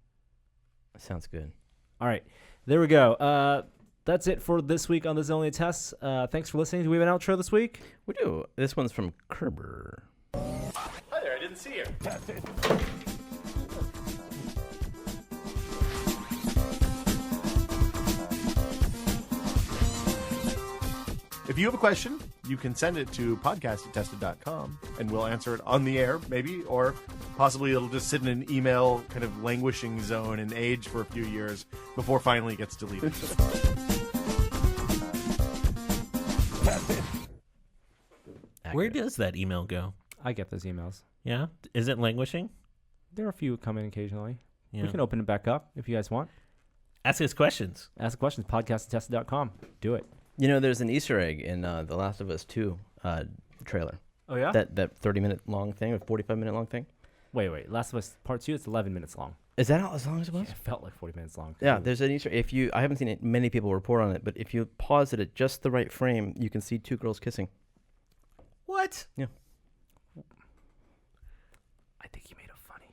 Sounds good. All right, there we go. That's it for this week on This Is Only a Test. Thanks for listening. Do we have an outro this week? We do. This one's from Kerber. Hi there, I didn't see you. If you have a question, you can send it to podcast@tested.com, and we'll answer it on the air, maybe, or possibly it'll just sit in an email kind of languishing zone and age for a few years before finally it gets deleted. Where does that email go? I get those emails. Yeah? Is it languishing? There are a few come in occasionally. Yeah. We can open it back up if you guys want. Ask us questions. Ask questions. Podcast@tested.com. Do it. You know, there's an Easter egg in The Last of Us 2 trailer. Oh yeah. That 30-minute long thing, or 45-minute long thing. Wait. Last of Us Part 2, it's 11 minutes long. Is that as long as it was? It felt like 40 minutes long. Yeah, there's an Easter. I haven't seen it, many people report on it, but if you pause it at just the right frame, you can see two girls kissing. What? Yeah. I think you made it funny.